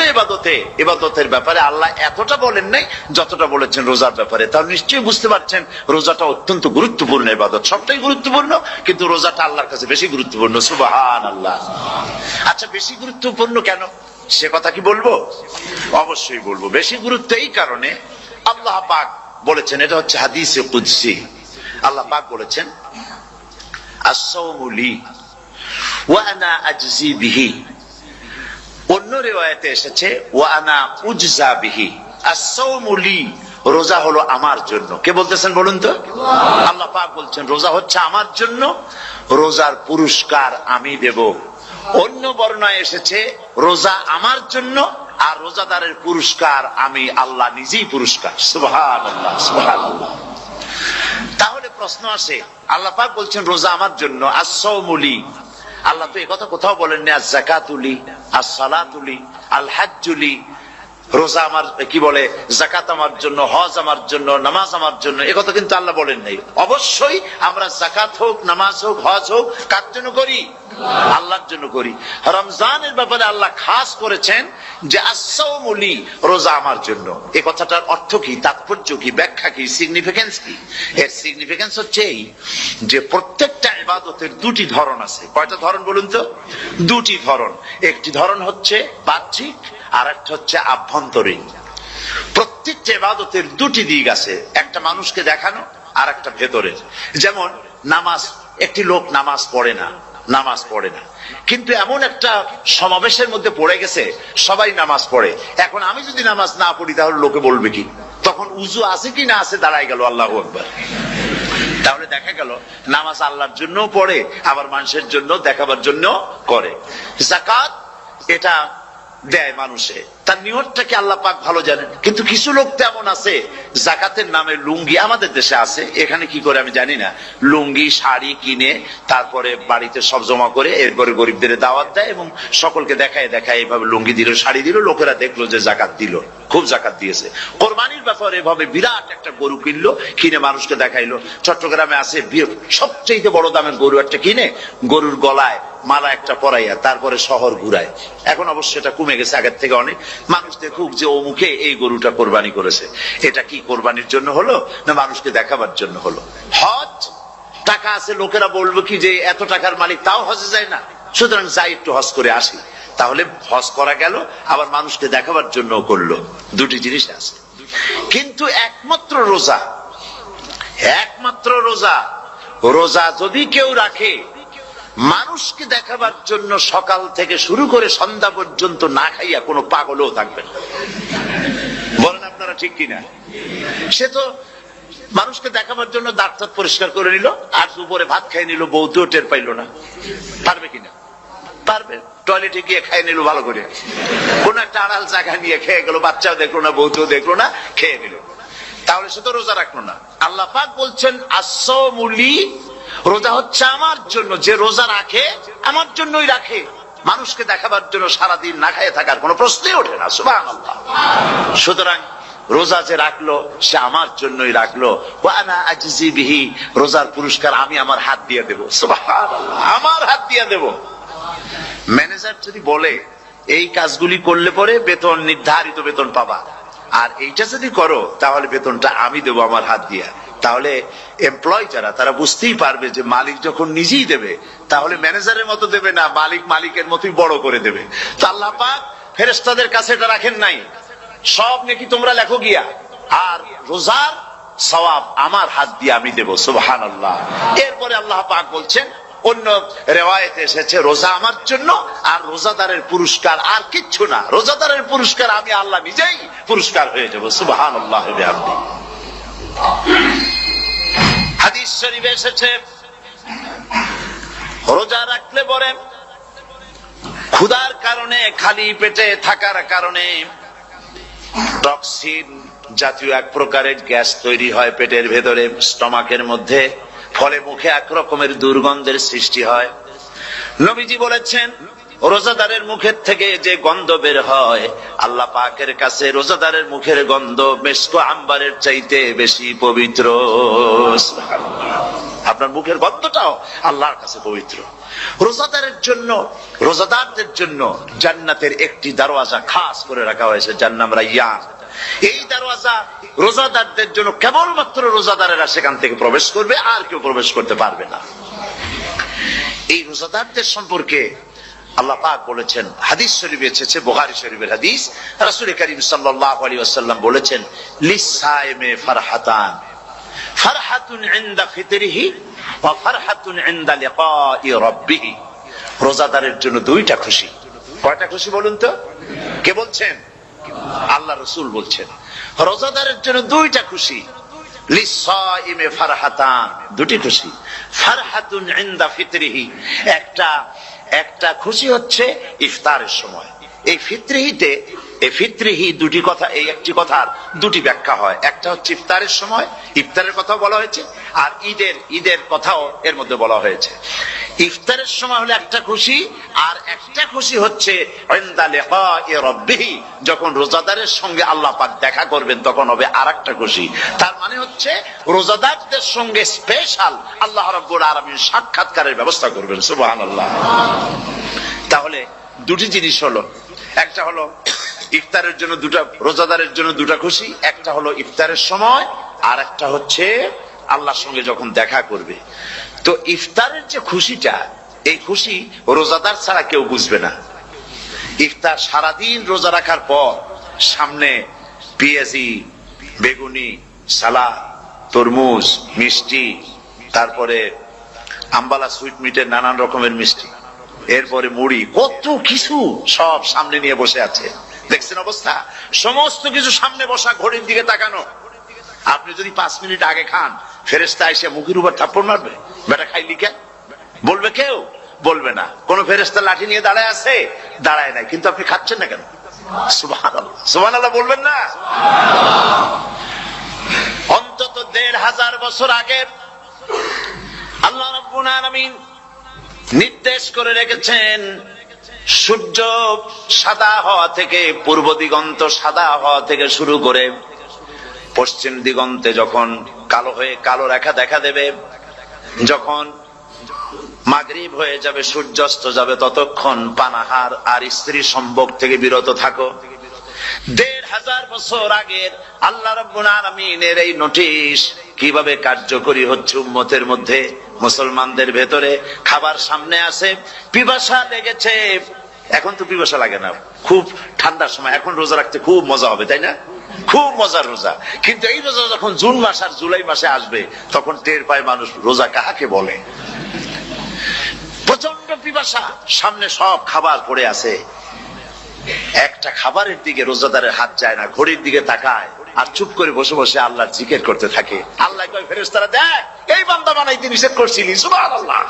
ইবাদতের ব্যাপারে আল্লাহ এতটা বলেন নাই যতটা বলেছেন রোজার ব্যাপারে। তাহলে নিশ্চয়ই বুঝতে পারছেন রোজাটা অত্যন্ত গুরুত্বপূর্ণ ইবাদত। সবটাই গুরুত্বপূর্ণ, কিন্তু রোজাটা আল্লাহর কাছে বেশি গুরুত্বপূর্ণ। সুবহানাল্লাহ। আচ্ছা, বেশি গুরুত্বপূর্ণ কেন সে কথা কি বলবো? অবশ্যই বলবো। বেশি গুরুত্ব এই কারণে, আল্লাহ পাক বলেছেন, এটা হচ্ছে হাদিসে কুদসি। আল্লাহ পাক বলেছেন, আস-সাওমু লি ওয়া আনা আজজি বিহি। অন্য রিওয়ায়াতে এসেছে ওয়া আনা উজজা বিহি। আস-সাওমু লি, রোজা হলো আমার জন্য। কে বলতেছেন বলুন তো? আল্লাহ পাক বলছেন রোজা হচ্ছে আমার জন্য, রোজার পুরস্কার আমি দেব। অন্য বর্ণনায় এসেছে রোজা আমার জন্য, আর রোজাদারের পুরস্কার আমি আল্লাহ নিজেই পুরস্কার। সুবহানাল্লাহ, সুবহানাল্লাহ। তাহলে প্রশ্ন আসে, আল্লাহ পাক বলছেন রোজা আমার জন্য, আস-সাওমু লি। আল্লাহ তো একথা কোথাও বলেননি আজ-যাকাতু লি, আস-সালাতু লি, আল-হাজ্জু লি। রোজা আমার, কি বলে, যাকাত আমার জন্য, হজ আমার জন্য, নামাজ আমার জন্য, একথা কিন্তু আল্লাহ বলেন নাই। অবশ্যই আমরা যাকাত হোক, নামাজ হোক, হজ হোক, কার জন্য করি? আল্লাহর জন্য করি। রমজানের ব্যাপারে আল্লাহ খাস করেছেন যে আস-সাওমু লি, রোজা আমার জন্য। এই কথাটার অর্থ কি, তাৎপর্য কি, ব্যাখ্যা কি, সিগনিফিকেন্স কি? এর সিগনিফিকেন্স হচ্ছে এই যে প্রত্যেকটা ইবাদতের 2টি ধরন আছে। কয়টা ধরন বলুন তো? 2টি ধরন। একটি ধরন হচ্ছে বাহ্যিক, আর একটা হচ্ছে আভ্যন্তরীণ। প্রত্যেকটা ইবাদতের 2টি দিক আছে, একটা মানুষকে দেখানো আর একটা ভেতরের। যেমন নামাজ, একটি লোক নামাজ পড়ে না, কিন্তু এমন একটা সমাবেশের মধ্যে পড়ে গেছে, সবাই নামাজ পড়ে। এখন আমি যদি নামাজ না পড়ি তাহলে লোকে বলবে কি? তখন উজু আছে কি না আছে দাঁড়াই গেল, আল্লাহু আকবার। তাহলে দেখা গেল নামাজ আল্লাহর জন্য পড়ে, আবার মানুষের জন্য দেখাবার জন্য করে। যাকাত এটা দেয় মানুষে, তার নিয়তটাকে আল্লাহ পাক ভালো জানেন। কিন্তু কিছু লোক তেমন আছে যাকাতের নামে লুঙ্গি, আমাদের দেশে আছে, এখানে কি করে আমি জানি না, লুঙ্গি শাড়ি কিনে তারপরে বাড়িতে সব জমা করে এরপরে গরিবদের দাওয়াত দেয় এবং সকলকে দেখায় দেখায় এইভাবে লুঙ্গি দিল শাড়ি দিল, লোকেরা দেখলো যে জাকাত দিল, খুব জাকাত দিয়েছে। কোরবানির ব্যাপারে এভাবে বিরাট একটা গরু কিনলো, কিনে মানুষকে দেখাইলো। চট্টগ্রামে আছে সবচেয়ে বড় দামের গরু একটা কিনে গরুর গলায় মালা একটা পরাইয়া তারপরে শহর ঘুরায়। এখন অবশ্য এটা কমে গেছে আগের থেকে অনেক। মানুষ দেখুক যে ও মুখে এই গরুটা কোরবানি করেছে। এটা কি কোরবানির জন্য হলো না মানুষকে দেখাবার জন্য হলো? হজ টাকা আছে, লোকেরা বলবো কি যে এত টাকার মালিক তাও হজে যায় না, সুতরাং যাই একটু হজ করে আসি। তাহলে হজ করা গেল, আবার মানুষকে দেখাবার জন্য করলো। দুটি জিনিস আছে। কিন্তু একমাত্র রোজা, একমাত্র রোজা, রোজা যদি কেউ রাখে মানুষকে দেখাবার জন্য সকাল থেকে শুরু করে সন্ধ্যা পর্যন্ত না খাইয়া কোনো পাগলও থাকবে না। বলেন আপনারা ঠিক কিনা? সে তো মানুষকে দেখাবার জন্য দাঁত টাত পরিষ্কার করে নিল আর দুপুরে ভাত খাই নিল, বউতেও টের পাইল না। পারবে কিনা? পারবে। টয়লেটে গিয়ে খাই নিল ভালো করে, কোন একটা আড়াল জায়গা নিয়ে খেয়ে গেল, বাচ্চাও দেখলো না, বউতেও দেখলো না, খেয়ে নিল। তাহলে সে তো রোজা রাখলো না। আল্লাহ পাক বলছেন আসসামুলি, রোজা হচ্ছে আমার জন্য। যে রোজা রাখে আমার জন্যই রাখে, মানুষকে দেখাবার জন্য সারাদিন না খাইয়ে থাকার কোনো প্রশ্নই ওঠে না। সুবহানাল্লাহ। সুতরাং রোজা যে রাখলো সে আমার জন্যই রাখলো। ওয়া আনা আজজি বিহি, রোজার পুরস্কার আমি আমার হাত দিয়ে দেব। সুবহানাল্লাহ, আমার হাত দিয়ে দেব। ম্যানেজার যদি বলে এই কাজগুলি করলে পরে বেতন, নির্ধারিত বেতন পাবা, আর এইটা যদি করো তাহলে বেতনটা আমি দেবো আমার হাত দিয়া, তাহলে এমপ্লয় যারা তারা বুঝতেই পারবে যে মালিক যখন নিজেই দেবে তাহলে ম্যানেজারের মতো দেবে না, মালিক মালিকের মতোই বড় করে দেবে। তো আল্লাহ পাক ফেরেশতাদের কাছে এটা রাখেন নাই, সব নাকি তোমরা লেখো গিয়া, আর রোজার সওয়াব আমার হাত দিয়ে আমি দেব। সুবহানাল্লাহ। এরপরে আল্লাহ পাক বলছেন, অন্য রিওয়ায়াতে এসেছে রোজা আমার জন্য, আর রোজাদারের পুরস্কার আর কিচ্ছু না, রোজাদারের পুরস্কার আমি আল্লাহ নিজেই পুরস্কার হয়ে যাব। সুবহানাল্লাহ। হাদিস শরীফে এসেছে রোজা রাখলে পরে ক্ষুধার কারণে, খালি পেটে থাকার কারণে টক্সিন জাতীয় এক প্রকারের গ্যাস তৈরি হয় পেটের ভেতরে, স্টমাকের মধ্যে, ফলে মুখে এক রকমের দুর্গন্ধের সৃষ্টি হয়। নবীজি বলেছেন রোজাদারের মুখের থেকে যে গন্ধ বের হয় আল্লাহ পাকের কাছে রোজাদারের মুখের গন্ধ মেশক আম্বারের চাইতে বেশি পবিত্র। আপনার মুখের গন্ধটাও আল্লাহর কাছে পবিত্র। রোজাদারের জন্য, রোজাদারদের জন্য জান্নাতের একটি দরওয়াজা খাস করে রাখা হয়েছে, যার নাম রায়্যান। এই দরওয়াজা রোজাদারদের জন্য, কেবলমাত্র রোজাদারেরা সেখান থেকে প্রবেশ করবে, আর কেউ প্রবেশ করতে পারবে না। এই রোজাদারদের সম্পর্কে আল্লাহ পাক বলেছেন, হাদিস শরীফে এসেছে, বুখারী শরীফের হাদিস, রাসূল করিম সাল্লাল্লাহু আলাইহি ওয়াসাল্লাম বলেছেন লিসাইমে ফারহাতান, ফারহাতুন ইনদা ফিতরিহি ওয়া ফারহাতুন ইনদা লিকাই রাব্বিহি। রোজাদারের জন্য দুইটা খুশি। কয়টা খুশি বলুন তো? কে বলছেন? আল্লাহ রাসূল বলছেন রোজাদারের জন্য দুইটা খুশি। লিসাইমে ফারহাতান, দুটি খুশি। ফারহাতুন ইনদা ফিতরিহি, একটা খুশি হচ্ছে ইফতারের সময়। এই ফিতরিহিতে, এই ফিতরিহি দুটি কথা, এই একটি কথার দুটি ব্যাখ্যা হয়। একটা হচ্ছে ইফতারের সময়, ইফতারের কথা বলা হয়েছে, আর ঈদের কথাও এর মধ্যে বলা হয়েছে। ইফতারের সময় হলে একটা খুশি, আর একটা খুশি হচ্ছে ইনদা লিকাই রাব্বিহি, যখন রোজাদারের সঙ্গে আল্লাহ পাক দেখা করবেন তখন হবে আরেকটা খুশি। তার মানে হচ্ছে রোজাদারদের সঙ্গে স্পেশাল আল্লাহ রাব্বুল আলামিন সাক্ষাৎকারের ব্যবস্থা করবেন। সুবহানাল্লাহ। তাহলে দুটি জিনিস হলো, একটা হলো ইফতারের জন্য দুটা, রোজাদারের জন্য দুটা খুশি, একটা হলো ইফতারের সময়, আর একটা হচ্ছে আল্লাহর সঙ্গে যখন দেখা করবে। তো ইফতারের যে খুশিটা, এই খুশি রোজাদার ছাড়া কেউ বুঝবে না। ইফতার সারাদিন রোজা রাখার পর সামনে পেঁয়াজি, বেগুনি, সালাদ, তরমুজ, মিষ্টি, তারপরে আম্বালা সুইট মিটের নানান রকমের মিষ্টি, এরপরে মুড়ি, কত কিছু সব সামনে নিয়ে বসে আছে। দেখছেন অবস্থা? সমস্ত কিছু সামনে বসা, ঘড়ির দিকে তাকানো। আপনি যদি 5 মিনিট আগে খান, ফেরেশতা এসে মুখের উপর থাপ্পড় মারবে, বেটা খাইলি কেন? বলবে কেউ? বলবে না। কোন ফেরেশতা লাঠি নিয়ে দাঁড়ায় আছে? দাঁড়ায় নাই। কিন্তু আপনি খাচ্ছেন না কেন? সুবহানাল্লাহ, সুবহানাল্লাহ বলবেন না? অন্তত ১৫০০ বছর আগে আল্লাহ রাব্বুল আলামিন নির্দেশ করে রেখেছেন, সূর্য সাদা হওয়া থেকে, পূর্ব দিগন্ত সাদা হওয়া থেকে শুরু করে পশ্চিম দিগন্তে যখন কালো হয়ে কালো রেখা দেখা দেবে, যখন মাগরিব হয়ে যাবে, সূর্যাস্ত যাবে, ততক্ষণ পানাহার আর স্ত্রী সম্ভোগ থেকে বিরত থাকো। ১৫০০ বছর আগের আল্লাহ রাব্বুল আলামিনের এই নোটিশ কিভাবে কার্যকরী হচ্ছে উম্মতের মধ্যে, মুসলমানদের ভেতরে। খাবার সামনে আছে, পিপাসা লেগেছে, এখন তো পিপাসা লাগে না, খুব ঠান্ডার সময়, এখন রোজা রাখতে খুব মজা হবে, তাই না? খুব মজার রোজা। কিন্তু এই রোজা যখন জুন মাস আর জুলাই মাসে আসবে, তখন টের পায় মানুষ রোজা কাহাকে বলে। প্রচন্ড পিপাসা, সামনে সব খাবার পড়ে আছে, একটা খাবারের দিকে রোজাদারের হাত যায় না, ঘড়ির দিকে তাকায় আর চুপ করে বসে বসে আল্লাহর জিকির করতে থাকে। আল্লাহ কয়, ফেরেশতারা দেখ, এই বান্দা বানাইতে নিষেধ করছিলি, সুবহানাল্লাহ।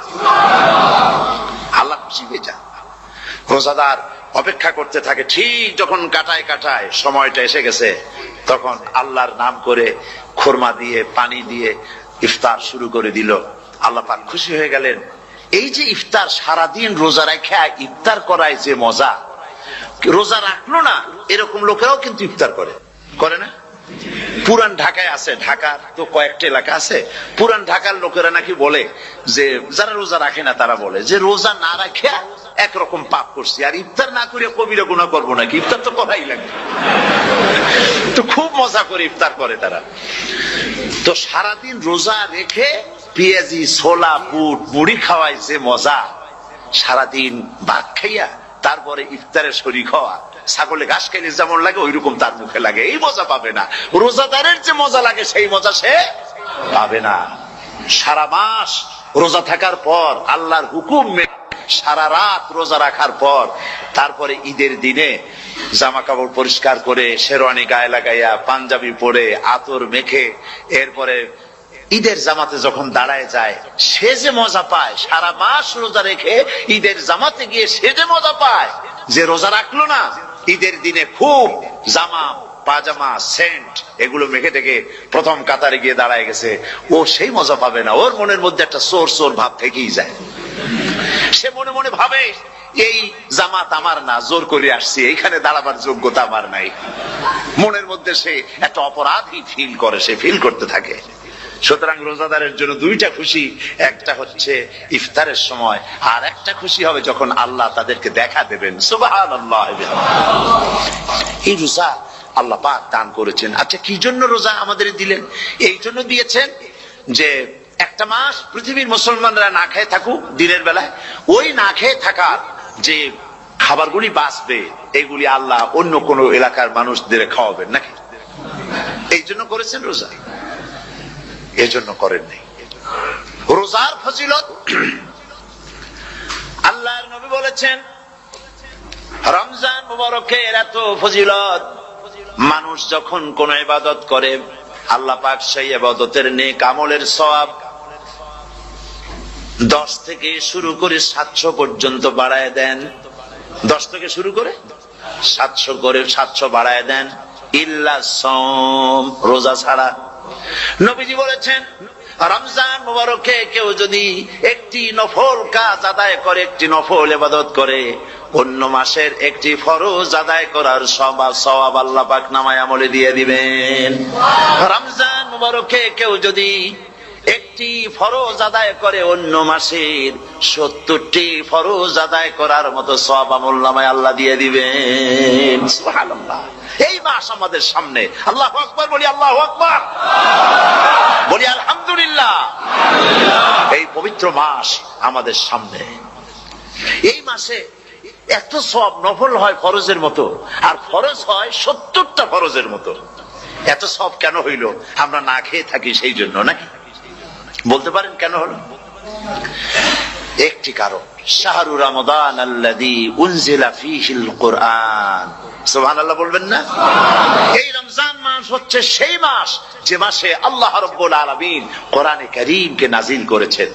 আল্লাহ খুশি হয়ে যায়। রোজাদার অপেক্ষা করতে থাকে, ঠিক যখন কাটায় কাটায় সময়টা এসে গেছে, তখন আল্লাহর নাম করে খুরমা দিয়ে পানি দিয়ে ইফতার শুরু করে দিল। আল্লাহ পাক খুশি হয়ে গেলেন। এই যে ইফতার, সারাদিন রোজা রেখে ইফতার করায় যে মজা, রোজা রাখলো না এরকম লোকেরাও কিন্তু ইফতার করে, করে না? পুরান ঢাকায় আছে, ঢাকার তো কয়েকটা এলাকা আছে, পুরান ঢাকার লোকেরা নাকি বলে যে, যারা রোজা রাখে না তারা বলে যে, রোজা না রাখে একরকম পাপ করছি, আর ইফতার না করে কবিরা গুনাহ করবো নাকি, ইফতার তো করাই লাগবে। তো খুব মজা করে ইফতার করে তারা। তো সারাদিন রোজা রেখে পেঁয়াজি, ছোলা, বুট, মুড়ি খাওয়ায় যে মজা, সারাদিন ভাত খাইয়া তারপরে ইফতারের শরীক হওয়া, ছাগলে ঘাস খাইলে যেমন লাগে ওইরকম তার মুখে লাগে, এই মজা পাবে না। রোজাদারের যে মজা লাগে সেই মজা সে পাবে না। সারা মাস রোজা থাকার পর, আল্লাহর হুকুম মেনে সারা রাত রোজা রাখার পর, তারপরে ঈদের দিনে জামা কাপড় পরিষ্কার করে, শেরওয়ানি গায়ে লাগাইয়া, পাঞ্জাবি পরে, আতর মেখে, এরপরে ঈদের জামাতে যখন দাঁড়ায় যায়, সে যে মজা পায়, সারা মাস রোজা রেখে ঈদের জামাতে গিয়ে সে যে মজা পায়, যে রোজা রাখলো না, ঈদের দিনে খুব জামা, পাজামা, সেন্ট এগুলো মেখে টেকে প্রথম কাতারে গিয়ে দাঁড়ায় গেছে, ও সেই মজা পাবে না। ওর মনের মধ্যে একটা চোর চোর ভাব থেকেই যায়। সে মনে মনে ভাবে, এই জামাত আমার না, জোর করে আসছি, এইখানে দাঁড়াবার যোগ্যতা আমার নাই। মনের মধ্যে সে একটা অপরাধী ফিল করে, সে ফিল করতে থাকে। সুতরাং রোজাদারের জন্য দুইটা খুশি, একটা হচ্ছে ইফতারের সময়, আর একটা খুশি হবে যখন আল্লাহ তাদেরকে দেখা দেবেন। সুবহানাল্লাহ। এই রোজা আল্লাহ পাক দান করেছেন। আচ্ছা, কি জন্য রোজা আমাদের দিলেন? এই জন্য দিয়েছেন যে একটা মাস পৃথিবীর মুসলমানরা না খেয়ে থাকুক দিনের বেলায়, ওই না খেয়ে থাকার যে খাবারগুলি বাঁচবে, এগুলি আল্লাহ অন্য কোন এলাকার মানুষদের খাওয়াবেন নাকি? এই জন্য করেছেন রোজা, এজন্য করেন নাই। রোজার ফজিলত আল্লাহর নবী বলেছেন, রমজান মুবারকের এত ফজিলত, মানুষ যখন কোন ইবাদত করে, আল্লাহ পাক সেই ইবাদতের নেক আমলের সওয়াব 10 থেকে শুরু করে 700 পর্যন্ত বাড়ায় দেন। 10 থেকে শুরু করে 700 করে 700 বাড়ায় দেন, ইল্লা সাওম, রোজা ছাড়া। নবীজি বলেছেন, রমজান মুবারকে কেউ যদি একটি নফল কাজ আদায় করে, একটি নফল ইবাদত করে, অন্য মাসের একটি ফরজ আদায় করার সওয়াব আল্লাহ পাক নামায় আমলে দিয়ে দিবেন। রমজান মুবারকে কেউ যদি একটি ফরজ আদায় করে, অন্য মাসের 70টি ফরজ আদায় করার মতো সওয়াব আমলনামায় আল্লাহ দিয়ে দিবেন। সুবহানাল্লাহ। এই মাস আমাদের সামনে, আল্লাহু আকবার বলি, আল্লাহু আকবার বলি, আলহামদুলিল্লাহ। এই পবিত্র মাস আমাদের সামনে, এই মাসে এত সওয়াব, নফল হয় ফরজের মতো, আর ফরজ হয় 70টা ফরজের মতো। এত সওয়াব কেন হইল? আমরা না খেয়ে থাকি সেই জন্য নাকি? বলতে পারেন কেন হলো? একটি কারণ, শাহরু রমাদান আল্লাযী উনজিলা ফীহিল কুরআন। সুবহানাল্লাহ বলবেন না? এই রমজান মাস হচ্ছে সেই মাস যে মাসে আল্লাহ রাব্বুল আলামিন কোরআনে কারীমকে নাযিল করেছেন।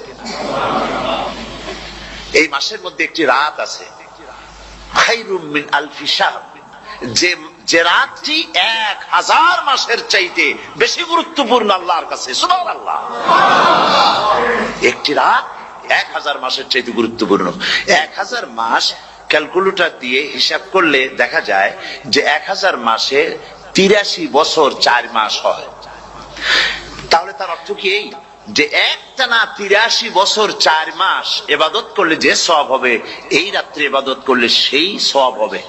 এই মাসের মধ্যে একটি রাত আছে, খায়রুম মিন আলফি শাহর, যে যে রাতটি 1000 মাসের চাইতে বেশি গুরুত্বপূর্ণ আল্লাহর কাছে। সুবহানাল্লাহ। একটি রাত 1000 মাসের চাইতে গুরুত্বপূর্ণ। 1000 মাস ক্যালকুলেটর দিয়ে হিসাব করলে দেখা যায় যে 1000 মাসে 83 বছর 4 মাস হয়। তাহলে তার অর্থ কি এই যে একটানা 83 বছর 4 মাস ইবাদত করলে যে সওয়াব হবে, এই রাত্রে ইবাদত করলে সেই সওয়াব হবে?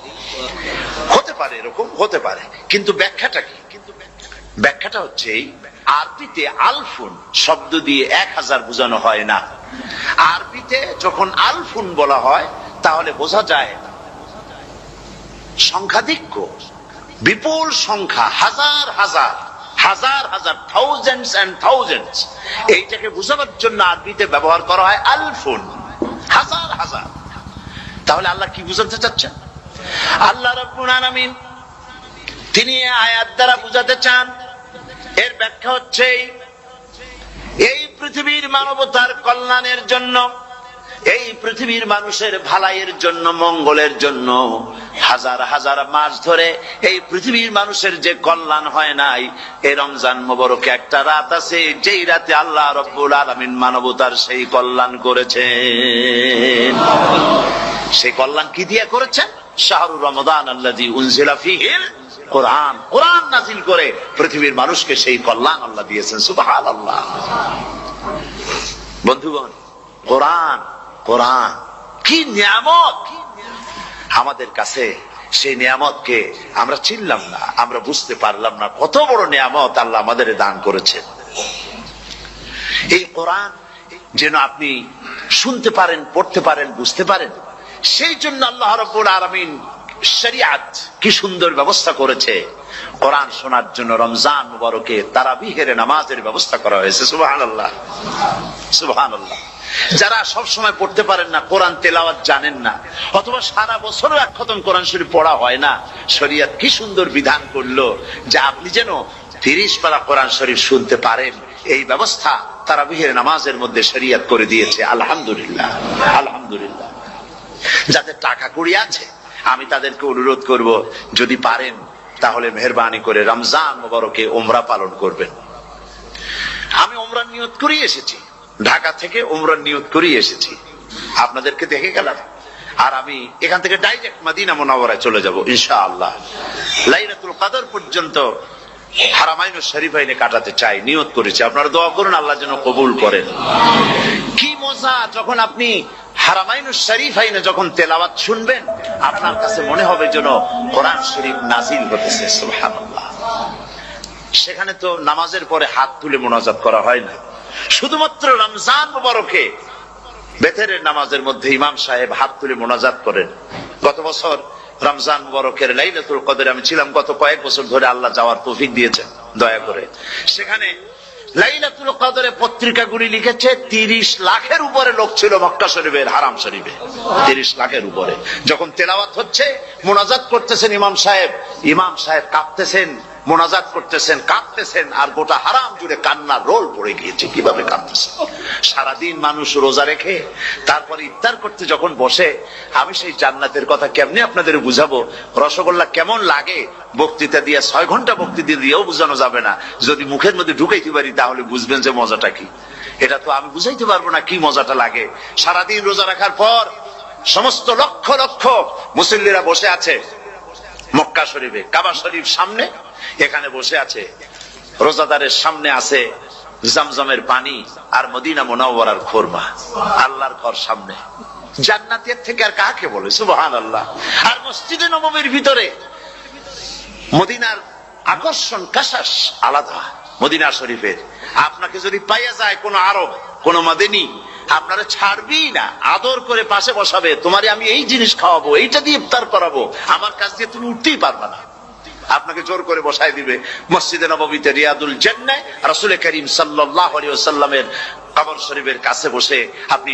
হতে পারে, এরকম হতে পারে, কিন্তু ব্যাখ্যাটা কি? ব্যাখ্যাটা হচ্ছে এই, আরবিতে আলফুন শব্দ দিয়ে 1000 বোঝানো হয় না। আরবিতে যখন আলফুন বলা হয় তাহলে বোঝা যায় সংখ্যাধিক্য, বিপুল সংখ্যা, হাজার হাজার হাজার হাজার, থাউজেন্ডস এন্ড থাউজেন্ডস। এইটাকে বোঝাবার জন্য আরবিতে ব্যবহার করা হয় আলফুন, হাজার হাজার। তাহলে আল্লাহ কি বুঝাতে চাচ্ছেন? আল্লাহ রাব্বুল আলামিন তিনি আয়াত দ্বারা বুঝাতে চান, এর ব্যাখ্যা হচ্ছে এই পৃথিবীর মানবতার কল্যাণের জন্য, এই পৃথিবীর মানুষের ভালাইয়ের জন্য, মঙ্গলের জন্য হাজার হাজার মাস ধরে এই পৃথিবীর মানুষের যে কল্যাণ হয় নাই, এই রমজান মোবারকে একটা রাত আছে, যেই রাতে আল্লাহ রাব্বুল আলামিন মানবতার সেই কল্যাণ করেছেন। সেই কল্যাণ কি দিয়ে করেছেন? শাহরু রমাদান আল্লাযী উনজিলা ফীহিল কোরআন, কোরআন নাজিল করে পৃথিবীর মানুষকে সেই কল্যাণ আল্লাহ দিয়েছেন। সুবহানাল্লাহ। বন্ধুগণ, কোরআন, কোরআন কি নিয়ামত আমাদের কাছে! সেই নিয়ামতকে আমরা চিনলাম না, আমরা বুঝতে পারলাম না কত বড় নিয়ামত আল্লাহ আমাদের দান করেছেন। এই কোরআন যেন আপনি শুনতে পারেন, পড়তে পারেন, বুঝতে পারেন, সেই জন্য আল্লাহ রাব্বুল আলামিন শরিয়াত কি সুন্দর ব্যবস্থা করেছে। কোরআন শোনার জন্য রমজান মুবারকে তারাবিহের নামাজের ব্যবস্থা করা হয়েছে। সুবহানাল্লাহ, সুবহানাল্লাহ। যারা সব সময় পড়তে পারেন না, কোরআন তেলাওয়াত জানেন না, অথবা সারা বছরও এক খতম কোরআন শরীফ পড়া হয় না, শরিয়ত কি সুন্দর বিধান করলো যে আপনি যেন 30 পারা কোরআন শরীফ শুনতে পারেন। এই ব্যবস্থা তারাবিহের নামাজের মধ্যে শরিয়ত করে দিয়েছে। আলহামদুলিল্লাহ, আলহামদুলিল্লাহ। যাদের টাকা কড়ি আছে আমি তাদেরকে অনুরোধ করব, যদি পারেন তাহলে মেহেরবানি করে রমজান মুবারকে উমরা পালন করবেন। আমি উমরার নিয়ত করে এসেছি, ঢাকা থেকে উমরার নিয়ত করে এসেছি, আপনাদেরকে দেখে গেলাম। আর আমি এখান থেকে ডাইরেক্ট মদিনা মুনাওয়ারায় চলে যাব ইনশাআল্লাহ। লাইলাতুল কদর পর্যন্ত হারামাইনুশ শরীফাইনে কাটাতে চাই, নিয়ত করেছি। আপনারা দোয়া করুন আল্লাহ যেন কবুল করেন। কি মজা যখন আপনি হারামাইনুশ শরীফাইনে যখন তেলাওয়াত শুনবেন, আপনার কাছে মনে হবে যেন কোরআন শরীফ নাজিল হতেছে। সুবহানাল্লাহ। সেখানে তো নামাজের পরে হাত তুলে মোনাজাত করা হয় না, শুধুমাত্র রমজান মুবারকে বেতেরের নামাজের মধ্যে ইমাম সাহেব হাত তুলে মোনাজাত করেন। গত বছর রমজান মুবারকের লাইলাতুল কদরে আমি ছিলাম, গত কয়েক বছর ধরে আল্লাহ যাওয়ার তৌফিক দিয়েছেন দয়া করে। সেখানে লাইলাতুল কদরে পত্রিকাগুলি লিখেছে 30 লাখের উপরে লোক ছিল মক্কা শরীফের, হারাম শরীফে 30 লাখের উপরে। যখন তেলাওয়াত হচ্ছে, মোনাজাত করতেছেন ইমাম সাহেব কাঁপতেছেন, মোনাজাত করতেছেন, কাঁদতেছেন, আর গোটা হারাম জুড়ে কান্নার রোল পড়ে গিয়েছে। কিভাবে কাঁদতেছেন! সারাদিন মানুষ রোজা রেখে তারপরে ইফতার করতে যখন বসে, আমি সেই জান্নাতের কথা কেমনে আপনাদের বুঝাবো? রসগোল্লা কেমন লাগে বক্তৃতা দিয়ে 6 ঘন্টা বক্তৃতা দিয়েও বুঝানো যাবে না। যদি মুখের মধ্যে ঢুকাইতে পারি তাহলে বুঝবেন যে মজাটা কি। এটা তো আমি বুঝাইতে পারবো না কি মজাটা লাগে। সারাদিন রোজা রাখার পর সমস্ত লক্ষ লক্ষ মুসল্লিরা বসে আছে মক্কা শরীফে, কাবা শরীফ সামনে, এখানে বসে আছে। রোজাদারের সামনে আছে জমজমের পানি আর মদিনা মুনাওয়ারার খুরমা। আল্লাহর ঘর সামনে, জান্নাতের থেকে আর কাকে বলে! সুবহানাল্লাহ। আর মসজিদে নববীর ভিতরে মদিনার আকর্ষণ কাশাস আলাদা। মদিনা শরীফের আপনাকে যদি পাইয়া যায় কোন আরব, কোন মাদানী, আপনারা ছাড়বেই না, আদর করে পাশে বসাবে, তোমারে আমি এই জিনিস খাওয়াবো, এইটা দিয়ে ইফতার করাবো, আমার কাছ দিয়ে তুমি উঠতেই পারবে না, আপনাকে জোর করে বসায় দিবে। মসজিদে নববীতে রিয়াদুল জান্নাহ রাসূল করিম সাল্লাল্লাহু আলাইহি ওয়াসাল্লামের কবর শরীফের কাছে বসে আপনি